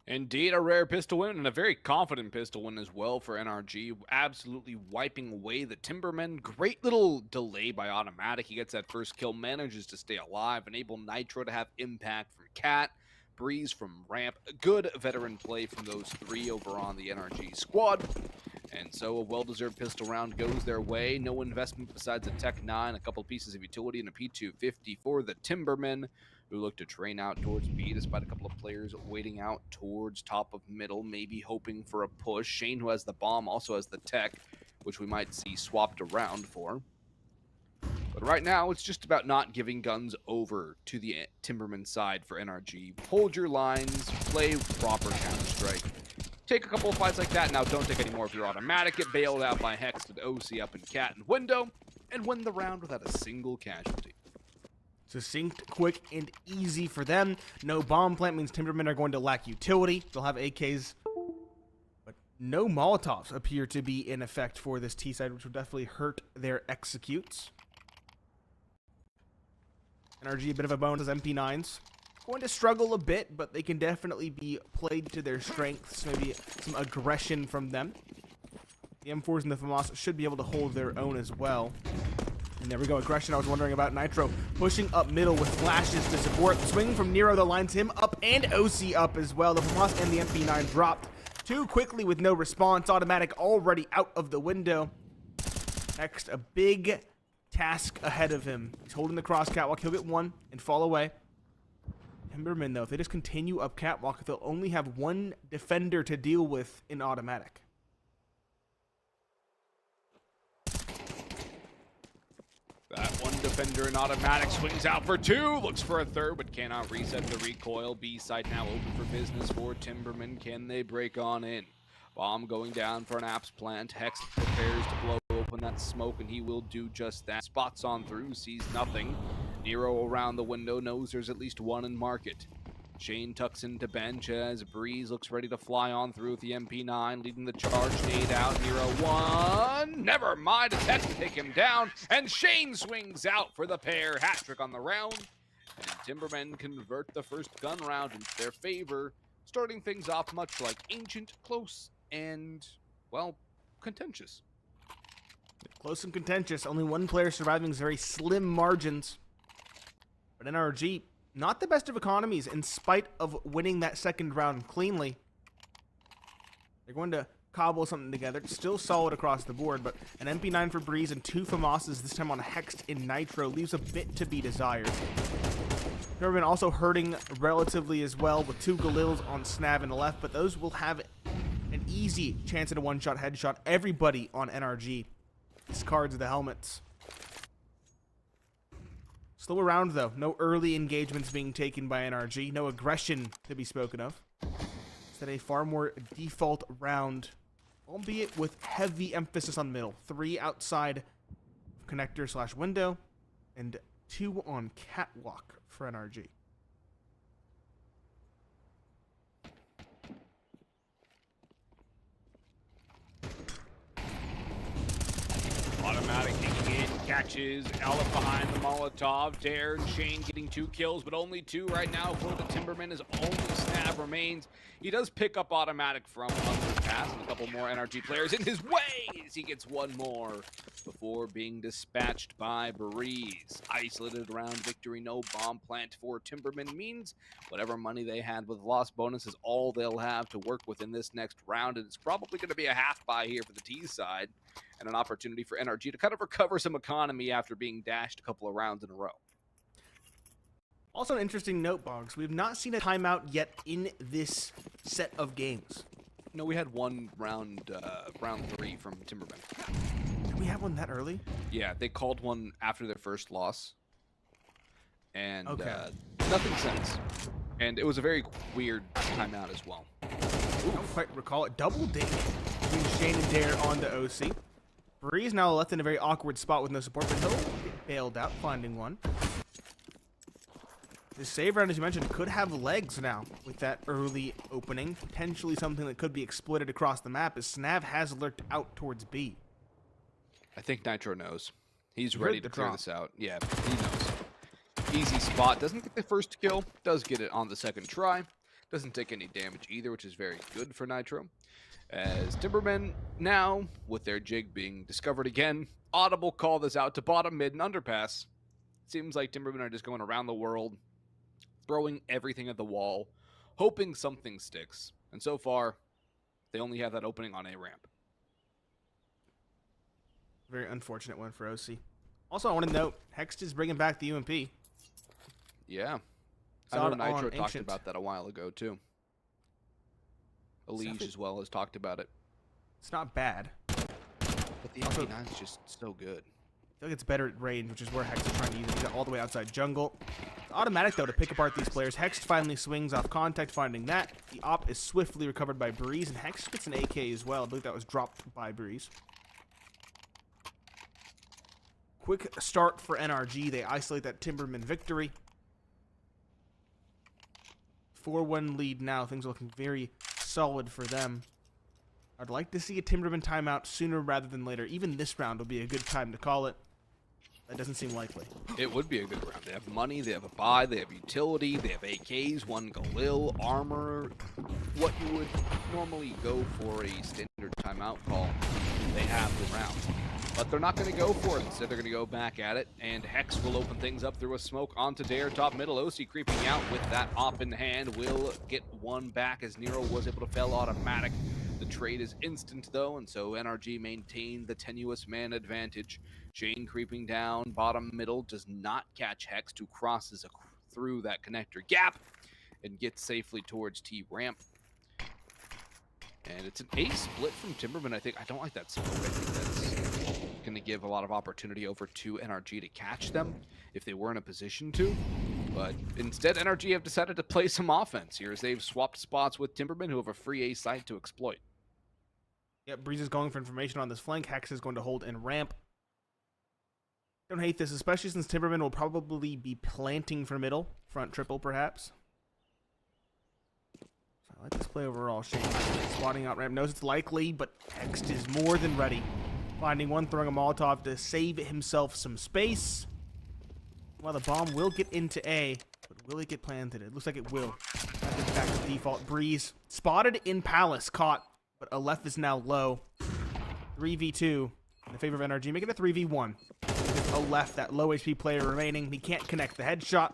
Indeed, a rare pistol win, and a very confident pistol win as well for NRG. Absolutely wiping away the Timbermen. Great little delay by Automatic. He gets that first kill, manages to stay alive, enable Nitro to have impact from Cat. Breeze from ramp. Good veteran play from those three over on the NRG squad. And so a well-deserved pistol round goes their way. No investment besides a Tech 9, a couple pieces of utility, and a P250 for the Timbermen, who look to train out towards B, despite a couple of players waiting out towards top of middle, maybe hoping for a push. Shane, who has the bomb, also has the Tech, which we might see swapped around for. But right now, it's just about not giving guns over to the Timberman side for NRG. Hold your lines, play proper Counter-Strike. Take a couple of fights like that. Now don't take any more if you're Automatic. Get bailed out by Hex with OC up in Cat and Window, and win the round without a single casualty. Succinct, quick, and easy for them. No bomb plant means Timbermen are going to lack utility. They'll have AKs, but no Molotovs appear to be in effect for this T side, which will definitely hurt their executes. NRG, a bit of a bonus as MP9s. Going to struggle a bit, but they can definitely be played to their strengths. Maybe some aggression from them. The M4s and the FAMAS should be able to hold their own as well. And there we go, aggression I was wondering about. Nitro pushing up middle with flashes to support. Swing from Nero that lines him up, and OC up as well. The FAMAS and the MP9 dropped too quickly with no response. Automatic already out of the window. Next, a big task ahead of him. He's holding the cross Catwalk. He'll get one and fall away. Timbermen, though, if they just continue up Catwalk, they'll only have one defender to deal with in Automatic. That one defender in Automatic swings out for two, looks for a third, but cannot reset the recoil. B side now open for business for Timbermen. Can they break on in? Bomb going down for an Apps plant. Hex prepares to blow open that smoke, and he will do just that. Spots on through, sees nothing. Nero around the window, knows there's at least one in market. Shane tucks into bench as Breeze looks ready to fly on through with the MP9, leading the charge. Nade out, Nero one. Never mind, a Tech to take him down, and Shane swings out for the pair. Hat-trick on the round, and Timbermen convert the first gun round into their favor, starting things off much like Ancient, close, and, well, contentious. Close and contentious. Only one player surviving is very slim margins. But NRG, not the best of economies in spite of winning that second round cleanly. They're going to cobble something together. It's still solid across the board, but an MP9 for Breeze and 2 FAMASas, this time on Hexed in Nitro, leaves a bit to be desired. Timbermen also hurting relatively as well with 2 Galils on Snav in the left, but those will have an easy chance at a one-shot headshot. Everybody on NRG discards the helmets. Slow round though. No early engagements being taken by NRG. No aggression to be spoken of. Instead, a far more default round, albeit with heavy emphasis on middle. 3 outside connector / window, and 2 on catwalk for NRG. Automatic taking it, catches, Aleph behind the Molotov, Dare and Shane getting 2 kills, but only 2 right now for the Timbermen as only Snav remains. He does pick up Automatic from Underpass, and a couple more NRG players in his way as he gets 1 more before being dispatched by Breeze. Isolated round victory, no bomb plant for Timbermen means whatever money they had with loss bonus is all they'll have to work with in this next round, and it's probably going to be a half buy here for the T side. And an opportunity for NRG to kind of recover some economy after being dashed a couple of rounds in a row. Also an interesting note, Boggs. We have not seen a timeout yet in this set of games. No, we had one round 3 from Timbermen. Did we have one that early? Yeah, they called one after their first loss. And nothing since. And it was a very weird timeout as well. I don't quite recall it. Double ding between Shane and Dare on the OC. Breeze now left in a very awkward spot with no support, but he'll get bailed out, finding one. This save round, as you mentioned, could have legs now with that early opening. Potentially something that could be exploited across the map as Snav has lurked out towards B. I think Nitro knows. He's ready to clear this out. Yeah, he knows. Easy spot. Doesn't get the first kill. Does get it on the second try. Doesn't take any damage either, which is very good for Nitro. As Timbermen now, with their jig being discovered again, audible call this out to bottom, mid, and underpass. Seems like Timbermen are just going around the world, throwing everything at the wall, hoping something sticks. And so far, they only have that opening on A ramp. Very unfortunate one for OC. Also, I want to note, Hext is bringing back the UMP. Yeah. I know Nitro talked about that a while ago, too. Elige as well has talked about it. It's not bad. But the MP9 is just so good. I feel like it's better at range, which is where Hext is trying to use it. He's all the way outside jungle. It's automatic, though, to pick apart these players. Hext finally swings off contact, finding that. The op is swiftly recovered by Breeze, and Hext gets an AK as well. I believe that was dropped by Breeze. Quick start for NRG. They isolate that Timberman victory. 4-1 lead now. Things are looking very solid for them. I'd like to see a Timberman timeout sooner rather than later. Even this round will be a good time to call it. That doesn't seem likely. It would be a good round. They have money, they have a buy, they have utility, they have AKs, 1 Galil, armor. What you would normally go for a standard timeout call, they have the round. But they're not going to go for it. Instead, they're going to go back at it, and Hex will open things up through a smoke onto Dare, top middle. OC creeping out with that op in hand. Will get 1 back as Nero was able to fail automatic. The trade is instant, though, and so NRG maintained the tenuous man advantage. Shane creeping down, bottom middle, does not catch Hex, who crosses through that connector gap and gets safely towards T ramp. And it's an A split from Timberman. I don't like that smoke. I think that's going to give a lot of opportunity over to NRG to catch them if they were in a position to. But instead, NRG have decided to play some offense here as they've swapped spots with Timberman, who have a free A site to exploit. Yep, Breeze is going for information on this flank. Hex is going to hold in ramp. Don't hate this, especially since Timberman will probably be planting for middle. Front triple, perhaps. So I like this play overall. Shane spotting out ramp. Knows it's likely, but Hex is more than ready. Finding one, throwing a Molotov to save himself some space. Well, the bomb will get into A, but will it get planted? It looks like it will. That gets back to default. Breeze spotted in Palace, caught, but Aleph is now low. 3v2 in favor of NRG, making it 3v1. With Aleph, that low HP player remaining. He can't connect the headshot.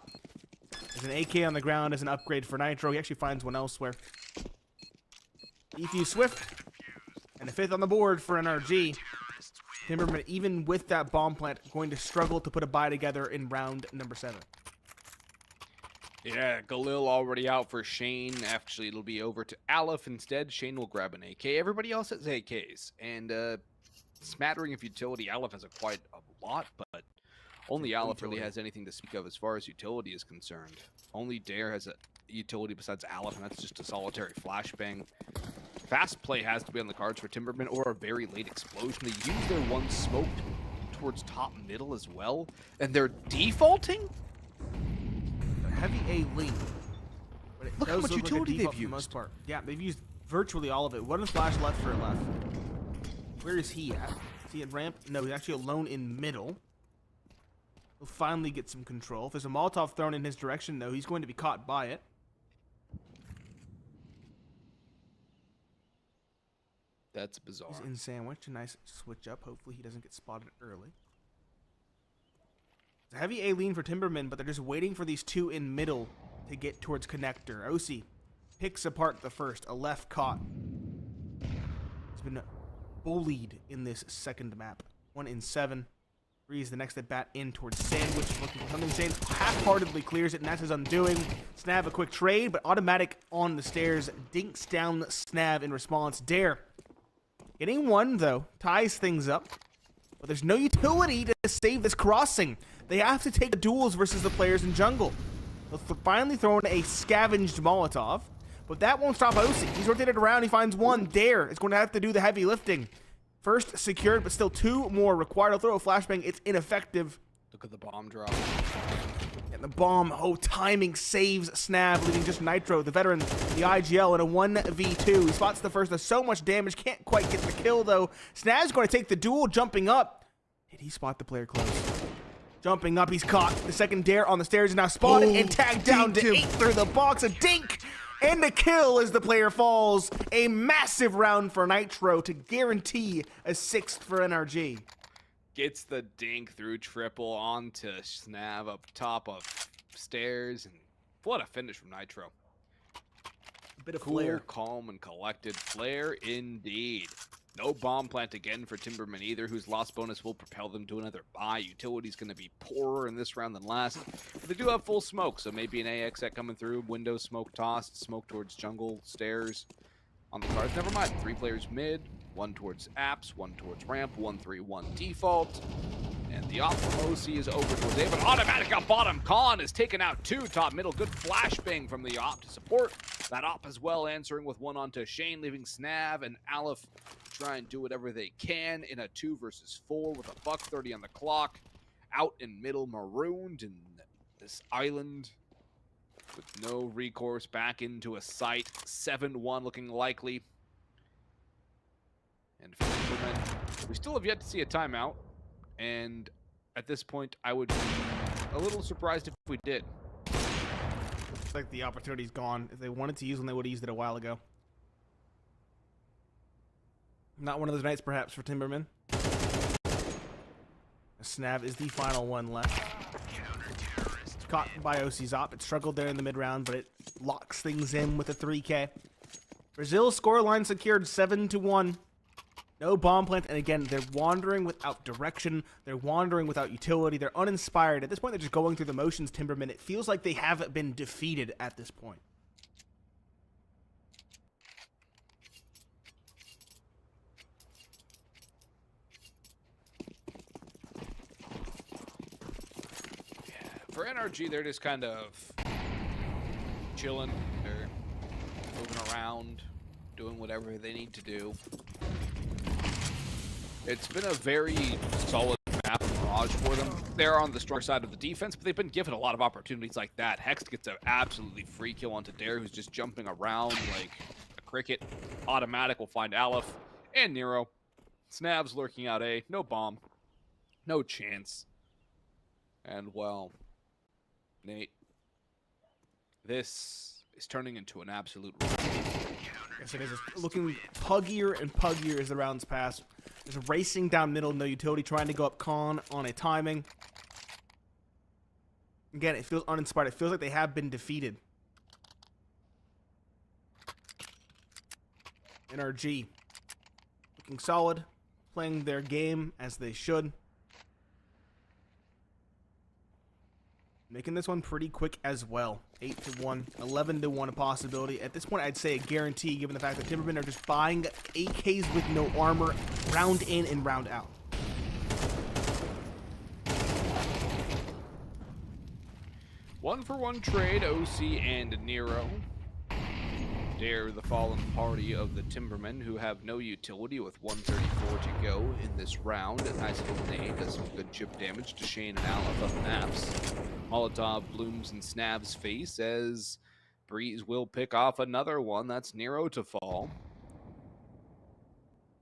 There's an AK on the ground as an upgrade for Nitro. He actually finds one elsewhere. Defuse Swift. And a 5th on the board for NRG. Timbermen, even with that bomb plant, going to struggle to put a buy together in round number 7. Yeah, Galil already out for Shane. Actually, it'll be over to Aleph instead. Shane will grab an AK. Everybody else has AKs. And smattering of utility. Aleph has quite a lot, but only Aleph really has anything to speak of as far as utility is concerned. Only Dare has a utility besides Aleph, and that's just a solitary flashbang. Fast play has to be on the cards for Timbermen, or a very late explosion. They use their one smoke towards top middle as well, and they're defaulting? Heavy A lead. But it Look how much utility they've for the most used. part. Yeah, they've used virtually all of it. One flash left for left. Where is he at? Is he at ramp? No, he's actually alone in middle. He'll finally get some control. If there's a Molotov thrown in his direction, though, he's going to be caught by it. That's bizarre. He's in sandwich. A nice switch up. Hopefully he doesn't get spotted early. It's a heavy A lean for Timbermen, but they're just waiting for these two in middle to get towards connector. OC picks apart the first. A left caught. He's been bullied in this second map. 1 in 7. Breeze the next at bat in towards sandwich. Looking for something insane. Half-heartedly clears it, and that's his undoing. Snav a quick trade, but automatic on the stairs. Dinks down Snav in response. Dare getting one, though, ties things up. But there's no utility to save this crossing. They have to take the duels versus the players in jungle. They'll finally throw in a scavenged Molotov, but that won't stop OC. He's rotated around. He finds one. Dare is going to have to do the heavy lifting. First secured, but still 2 more required. He'll throw a flashbang. It's ineffective. Look at the bomb drop. And the bomb, timing saves Snav, leaving just Nitro, the veteran, the IGL, in a 1v2. He spots the first, does so much damage, can't quite get the kill, though. Snav's going to take the duel, jumping up. Did he spot the player close? Jumping up, he's caught. The second Dare on the stairs is now spotted and tagged down to 8 through the box. A dink and a kill as the player falls. A massive round for Nitro to guarantee a 6th for NRG. Gets the dink through triple onto Snav up top of stairs, and what a finish from Nitro. A bit of Cool, flair. calm, and collected. Flair indeed. No bomb plant again for Timbermen either, whose loss bonus will propel them to another buy. Utility's going to be poorer in this round than last. But they do have full smoke, so maybe an AXX coming through. Window smoke tossed, smoke towards jungle, stairs on the cards. Never mind. 3 players mid, 1 towards apps, 1 towards ramp, 1-3-1 default. And the op from OC is over towards A, but automatic out bottom. Khan is taken out 2 top middle. Good flashbang from the op to support that op as well, answering with 1 onto Shane, leaving Snav and Aleph try and do whatever they can in a 2 versus 4 with a $1:30 on the clock. Out in middle, marooned in this island with no recourse, back into a site. 7-1 looking likely. And for Timbermen, we still have yet to see a timeout. And at this point, I would be a little surprised if we did. Looks like the opportunity's gone. If they wanted to use one, they would have used it a while ago. Not one of those nights, perhaps, for Timbermen. Snav is the final one left. Caught by OC's op. It struggled there in the mid-round, but it locks things in with a 3K. Brazil's scoreline secured 7-1. No bomb plant, and again, they're wandering without direction. They're wandering without utility. They're uninspired. At this point, they're just going through the motions, Timbermen. It feels like they haven't been defeated at this point. For NRG, they're just kind of chilling. They're moving around, doing whatever they need to do. It's been a very solid map of Mirage for them. They're on the stronger side of the defense, but they've been given a lot of opportunities like that. Hex gets an absolutely free kill onto Dare, who's just jumping around like a cricket. Automatic will find Aleph and Nero. Snav's lurking out A. No bomb. No chance. And, well, Nate, this is turning into an absolute run. Yes, it is. It's looking puggier and puggier as the rounds pass. There's racing down middle, no utility, trying to go up Khan on a timing. Again, it feels uninspired. It feels like they have been defeated. NRG looking solid, playing their game as they should. Making this one pretty quick as well. 8-1, 11-1 a possibility. At this point, I'd say a guarantee, given the fact that timbermen are just buying AKs with no armor, round in and round out. One-for-one trade, OC and Nero. Dare the fallen party of the timbermen, who have no utility with 134 to go in this round. A nice little nade does some good chip damage to Shane and Aleph up naps. Molotov blooms in Snav's face as Breeze will pick off another one. That's Nero to fall.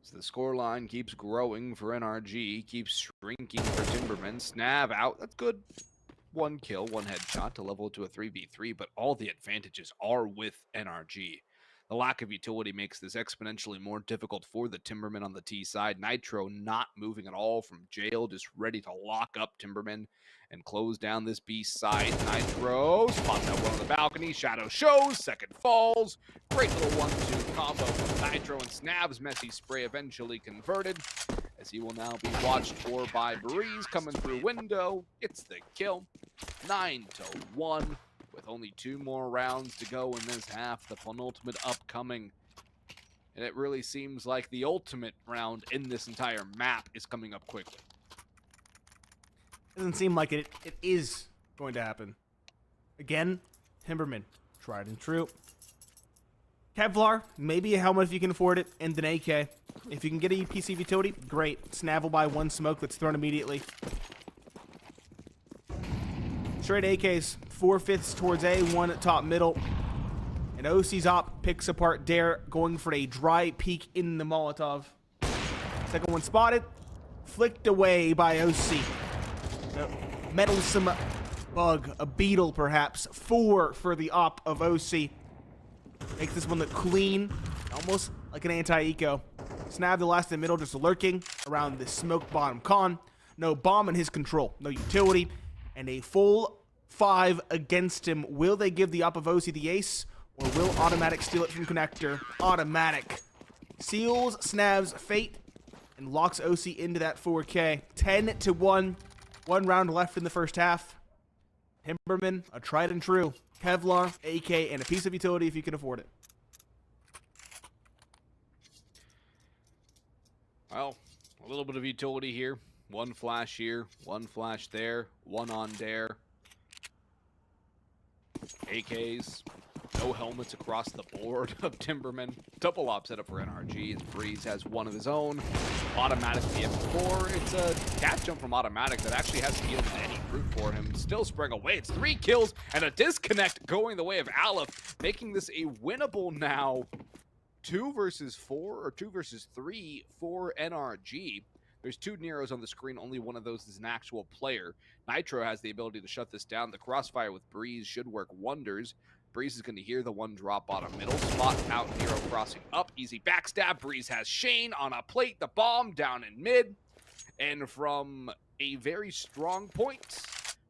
So the scoreline keeps growing for NRG, keeps shrinking for timbermen. Snav out, that's good. One kill, one headshot to level to a 3v3, but all the advantages are with NRG. The lack of utility makes this exponentially more difficult for the timbermen on the T side. Nitro not moving at all from jail, just ready to lock up timbermen and close down this B side. Nitro spots out one on the balcony. Shadow shows, second falls. Great little 1-2 combo from Nitro, and Snav's messy spray eventually converted, as he will now be watched for by Breeze coming through window. It's the kill. 9-1. With only 2 more rounds to go in this half, the penultimate upcoming. And it really seems like the ultimate round in this entire map is coming up quickly. Doesn't seem like it is going to happen. Again, timbermen, tried and true. Kevlar, maybe a helmet if you can afford it, and an AK. If you can get a piece of utility, great. Snav will buy 1 smoke that's thrown immediately. Straight AKs, 4/5 towards A, 1 at top middle. And OC's op picks apart Dare, going for a dry peek in the Molotov. Second one spotted, flicked away by OC. A meddlesome bug, a beetle perhaps. 4 for the op of OC. Makes this one look clean, almost like an anti-eco. Snav the last in the middle, just lurking around the smoke bottom con. No bomb in his control, no utility, and a full 5 against him. Will they give the op of OC the ace, or will Automatic steal it from Connector? Automatic seals Snav's fate and locks OC into that 4K. 10-1, 1 round left in the first half. Timbermen, a tried and true. Kevlar, AK, and a piece of utility if you can afford it. Well, a little bit of utility here. 1 flash here, 1 flash there, 1 on Dare. AKs, no helmets across the board of timbermen. Double op set up for NRG as Breeze has 1 of his own. Automatic PM4. It's a cat jump from Automatic that actually hasn't yielded any fruit for him. Still spraying away. It's 3 kills and a disconnect going the way of Aleph, making this a winnable now 2 versus 4 or 2 versus 3 for NRG. There's 2 Neros on the screen. Only one of those is an actual player. Nitro has the ability to shut this down. The crossfire with Breeze should work wonders. Breeze is going to hear the 1 drop bottom middle. Spot out Nero crossing up. Easy backstab. Breeze has Shane on a plate. The bomb down in mid. And from a very strong point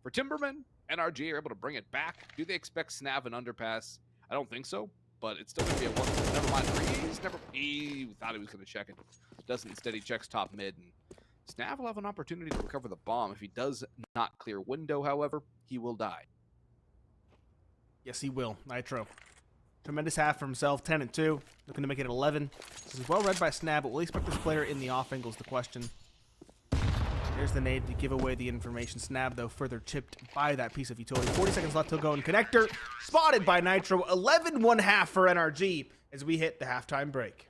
for Timbermen, NRG are able to bring it back. Do they expect Snav and underpass? I don't think so, but it's still going to be a 1. Never mind. Breeze. He thought he was going to check it. Doesn't. Instead, he checks top mid. And Snav will have an opportunity to recover the bomb. If he does not clear window, however, he will die. Yes, he will. Nitro. Tremendous half for himself. 10-2. Looking to make it 11. This is well read by Snav, but will he expect this player in the off angle is the question. There's the nade to give away the information. Snav, though, further chipped by that piece of utility. 40 seconds left to go in Connector. Spotted by Nitro. 11-1 half for NRG as we hit the halftime break.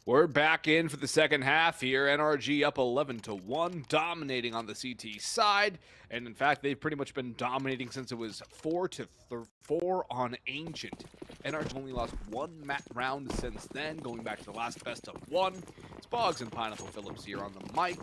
We're back in for the second half here. NRG up 11-1, dominating on the CT side. And in fact, they've pretty much been dominating since it was 4-4 on Ancient. NRG only lost one round since then, going back to the last best of one. It's Boggs and Pineapple Phillips here on the mic.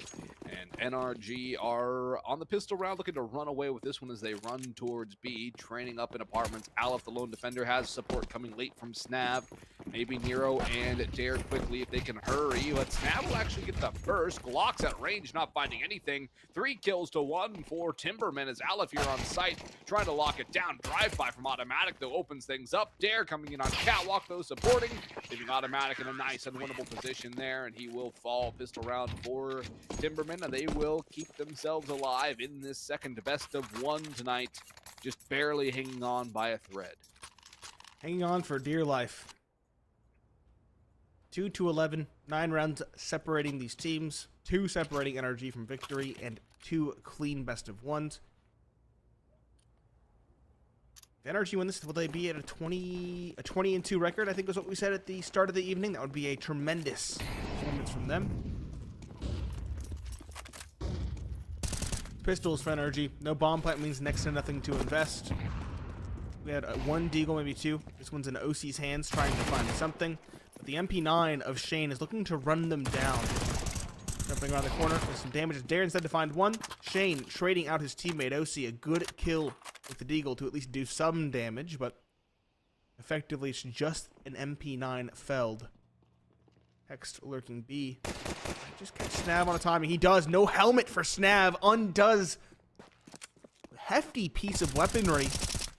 And NRG are on the pistol round, looking to run away with this one as they run towards B, training up in apartments. Aleph, the lone defender, has support coming late from Snav. Maybe Nero and Dare quickly if they can hurry, but Snav will actually get the first. Glock's at range, not finding anything. 3 kills to 1 for Timbermen as Aleph here on site, trying to lock it down. Drive-by from Automatic, though, opens things up. Dare coming in on Catwalk, though, supporting, leaving Automatic in a nice, unwinnable position there, and he will fall. Pistol round for Timbermen, and they will keep themselves alive in this second best of one tonight, just barely hanging on by a thread. Hanging on for dear life. 2-11, 9 rounds separating these teams, 2 separating NRG from victory, and 2 clean best of ones. If NRG win this, will they be at a 20-2 record? I think was what we said at the start of the evening. That would be a tremendous performance from them. Pistols for NRG. No bomb plant means next to nothing to invest. We had 1 Deagle, maybe 2. This one's in OC's hands, trying to find something. But the MP9 of Shane is looking to run them down. Jumping around the corner for some damage. Dare instead to find 1. Shane trading out his teammate OC. A good kill with the Deagle to at least do some damage, but effectively it's just an MP9 felled. Hext lurking B. Just catch Snav on a timing. He does. No helmet for Snav. Undoes. Hefty piece of weaponry.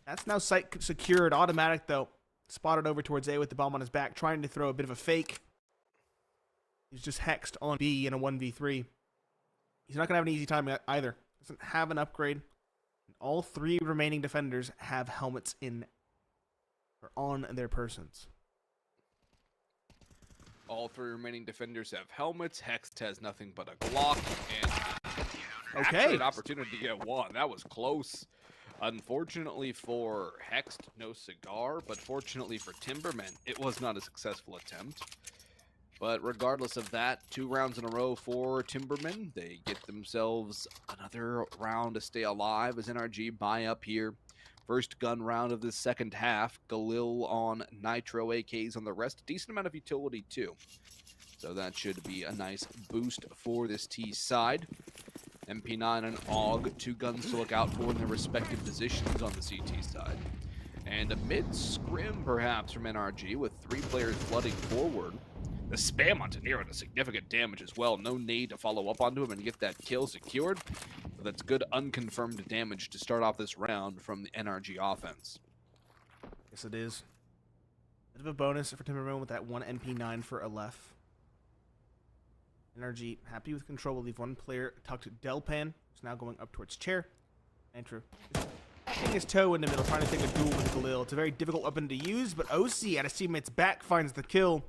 That's now site secured. Automatic, though. Spotted over towards A with the bomb on his back, trying to throw a bit of a fake. He's just hexed on B in a 1v3. He's not going to have an easy time either. Doesn't have an upgrade. All 3 remaining defenders have helmets in or on their persons. All 3 remaining defenders have helmets. Hext has nothing but a Glock. And actually an opportunity to get 1. That was close. Unfortunately for Hext, no cigar, but fortunately for Timbermen, it was not a successful attempt. But regardless of that, 2 rounds in a row for Timbermen. They get themselves another round to stay alive as NRG buy up here. First gun round of the second half. Galil on Nitro, AKs on the rest. Decent amount of utility too. So that should be a nice boost for this T side. MP9 and AUG, 2 guns to look out for in their respective positions on the CT side. And a mid-scrim, perhaps, from NRG, with 3 players flooding forward. The spam onto Nero does significant damage as well. No need to follow up onto him and get that kill secured. But that's good unconfirmed damage to start off this round from the NRG offense. Yes, it is. Bit of a bonus for Timberman with that 1 MP9 for Aleph. NRG happy with control. Will leave 1 player tucked Delpan, who's now going up towards chair. Andrew putting his toe in the middle, trying to take a duel with Galil. It's a very difficult weapon to use, but OC at his teammate's back finds the kill.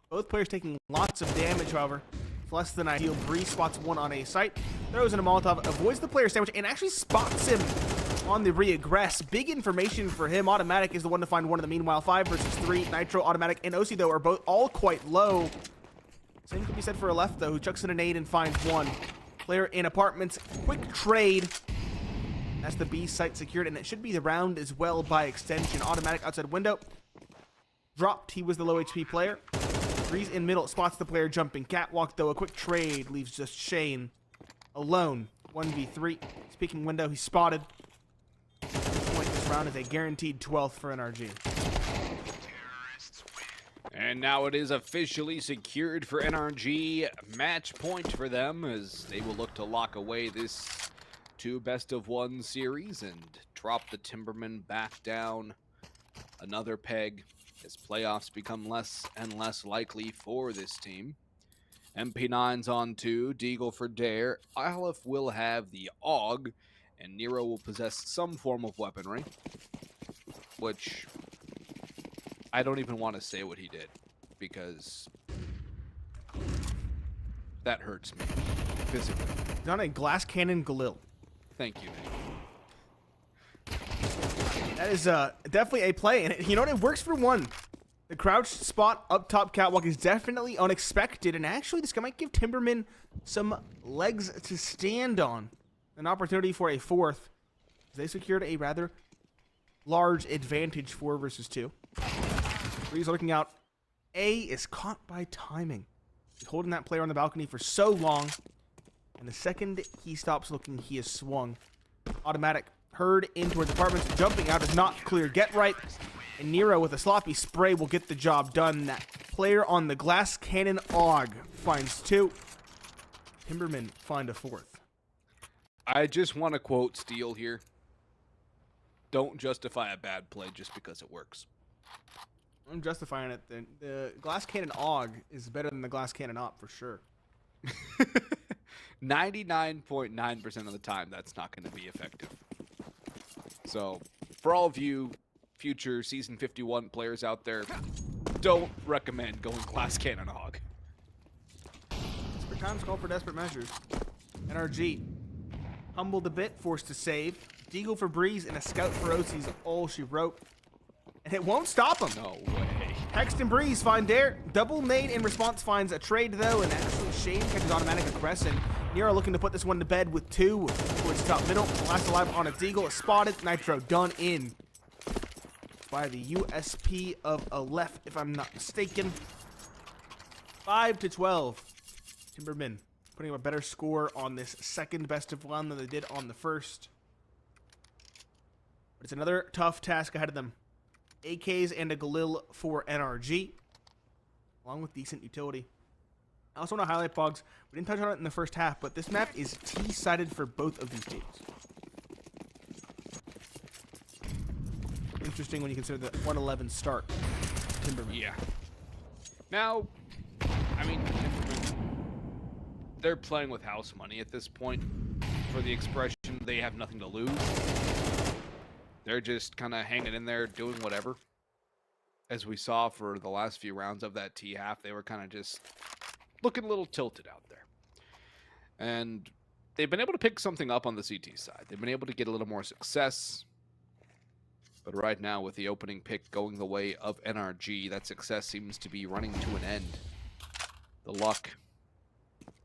Both players taking lots of damage, however. It's less than ideal. Bree spots 1 on a site, throws in a Molotov, avoids the player sandwich, and actually spots him on the re-aggress. Big information for him. Automatic is the one to find 1 in the meanwhile. 5 versus 3. Nitro, Automatic, and OC, though, are both all quite low. Same could be said for a left, though, who chucks in a nade and finds 1. Player in apartments. Quick trade. That's the B site secured, and it should be the round as well by extension. Automatic outside window. Dropped. He was the low HP player. Breeze in middle. Spots the player jumping. Catwalk, though. A quick trade leaves just Shane alone. 1v3. Speaking window, he's spotted. This round is a guaranteed 12th for NRG. And now it is officially secured for NRG. Match point for them as they will look to lock away this 2 best-of-1 series and drop the Timbermen back down another peg as playoffs become less and less likely for this team. MP9's on 2, Deagle for Dare. Aleph will have the AUG, and Nero will possess some form of weaponry, which I don't even want to say what he did, because that hurts me physically. He's on a glass cannon Galil. Thank you, Nate. That is definitely a play, and you know what? It works for 1. The crouch spot up top catwalk is definitely unexpected, and actually this might give Timbermen some legs to stand on. An opportunity for a fourth. They secured a rather large advantage, 4 versus 2. Breeze looking out. A is caught by timing. He's holding that player on the balcony for so long, and the second he stops looking, he is swung. Automatic. Herd in towards apartments. Jumping out is not clear. Get right. And Nero with a sloppy spray will get the job done. That player on the glass cannon AUG finds 2. Timbermen find a 4th. I just want to quote Steele here. Don't justify a bad play just because it works. I'm justifying it. The glass cannon AUG is better than the glass cannon op for sure. 99.9% of the time, that's not going to be effective. So, for all of you future Season 51 players out there, don't recommend going glass cannon hog. Desperate times call for desperate measures. NRG humbled a bit, forced to save. Deagle for Breeze and a scout for OC's all she wrote. And it won't stop him. No way. Hext and Breeze find Dare. Double nade in response finds a trade though, and actually Shane catches automatic aggressing. Nero looking to put this one to bed with 2 towards top middle. Last alive on its Eagle is spotted. Nitro done in by the USP of Aleph, if I'm not mistaken. 5-12. Timbermen putting up a better score on this second best of 1 than they did on the first. But it's another tough task ahead of them. AKs and a Galil for NRG, along with decent utility. I also want to highlight, Pogs, we didn't touch on it in the first half, but this map is T-sided for both of these teams. Interesting when you consider the 111 start. Timbermen. Yeah. Now, I mean, they're playing with house money at this point. For the expression, they have nothing to lose. They're just kind of hanging in there, doing whatever. As we saw for the last few rounds of that T half, they were kind of just looking a little tilted out there. And they've been able to pick something up on the CT side. They've been able to get a little more success. But right now, with the opening pick going the way of NRG, that success seems to be running to an end. The luck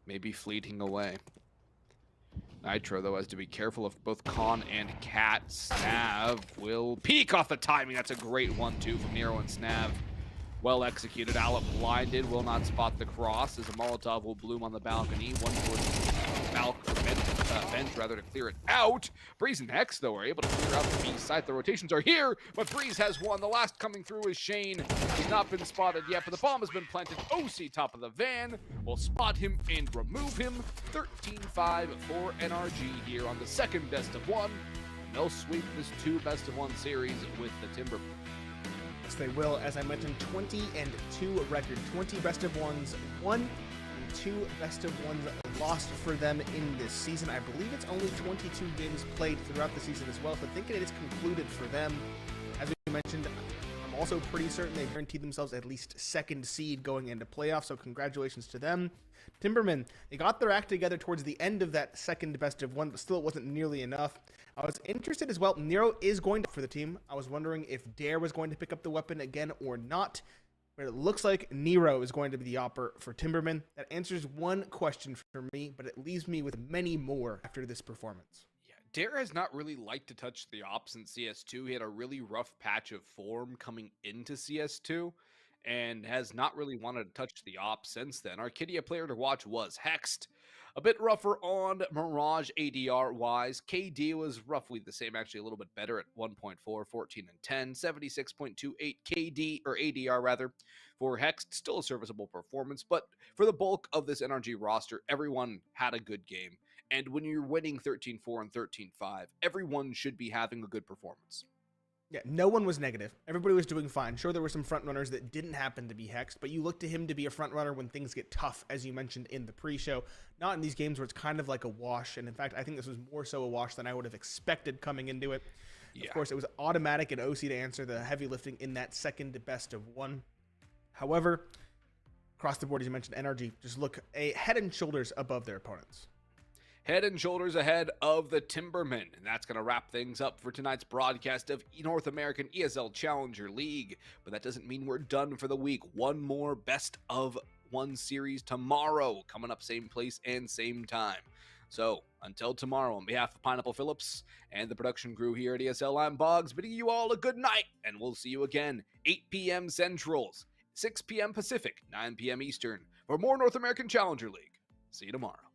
may be fleeting away. Nitro, though, has to be careful of both Khan and Cat. Snav will peek off the timing. That's a great 1-2 from Nero and Snav. Well executed. Alep blinded, will not spot the cross as a Molotov will bloom on the balcony. One towards bench rather to clear it out. Breeze and Hex, though, are able to clear out the B side. The rotations are here, but Breeze has one. The last coming through is Shane. He's not been spotted yet, but the bomb has been planted. OC top of the van will spot him and remove him. 13-5 for NRG here on the second best of 1. And they'll sweep this 2 best of 1 series with the Timbermen. Yes, they will. As I mentioned, 20-2 record. 20 best of 1s won, and 2 best of 1s lost for them in this season. I believe it's only 22 games played throughout the season as well, so I think it is concluded for them. As we mentioned, I'm also pretty certain they guaranteed themselves at least second seed going into playoffs, so congratulations to them. Timbermen, they got their act together towards the end of that second best of 1, but still it wasn't nearly enough. I was interested as well. Nero is going to for the team. I was wondering if Dare was going to pick up the weapon again or not. But it looks like Nero is going to be the opper for Timbermen. That answers one question for me, but it leaves me with many more after this performance. Yeah, Dare has not really liked to touch the ops in CS2. He had a really rough patch of form coming into CS2 and has not really wanted to touch the ops since then. Our Kidia player to watch was Hexed. A bit rougher on Mirage ADR-wise. KD was roughly the same, actually a little bit better at 1.4, 14 and 10, 76.28 KD, or ADR rather, for Hext. Still a serviceable performance, but for the bulk of this NRG roster, everyone had a good game. And when you're winning 13-4 and 13-5, everyone should be having a good performance. Yeah, no one was negative. Everybody was doing fine. Sure, there were some front runners that didn't happen to be Hexed, but you look to him to be a front runner when things get tough, as you mentioned in the pre-show. Not in these games where it's kind of like a wash, and in fact, I think this was more so a wash than I would have expected coming into it. Yeah. Of course, it was automatic and OC to answer the heavy lifting in that second best of 1. However, across the board, as you mentioned, NRG just look a head and shoulders above their opponents. head and shoulders ahead of the Timbermen. And that's going to wrap things up for tonight's broadcast of North American ESL Challenger League. But that doesn't mean we're done for the week. One more best of one series tomorrow, coming up same place and same time. So until tomorrow, on behalf of Pineapple Phillips and the production crew here at ESL, I'm Boggs, bidding you all a good night, and we'll see you again 8 p.m. Centrals, 6 p.m. Pacific, 9 p.m. Eastern for more North American Challenger League. See you tomorrow.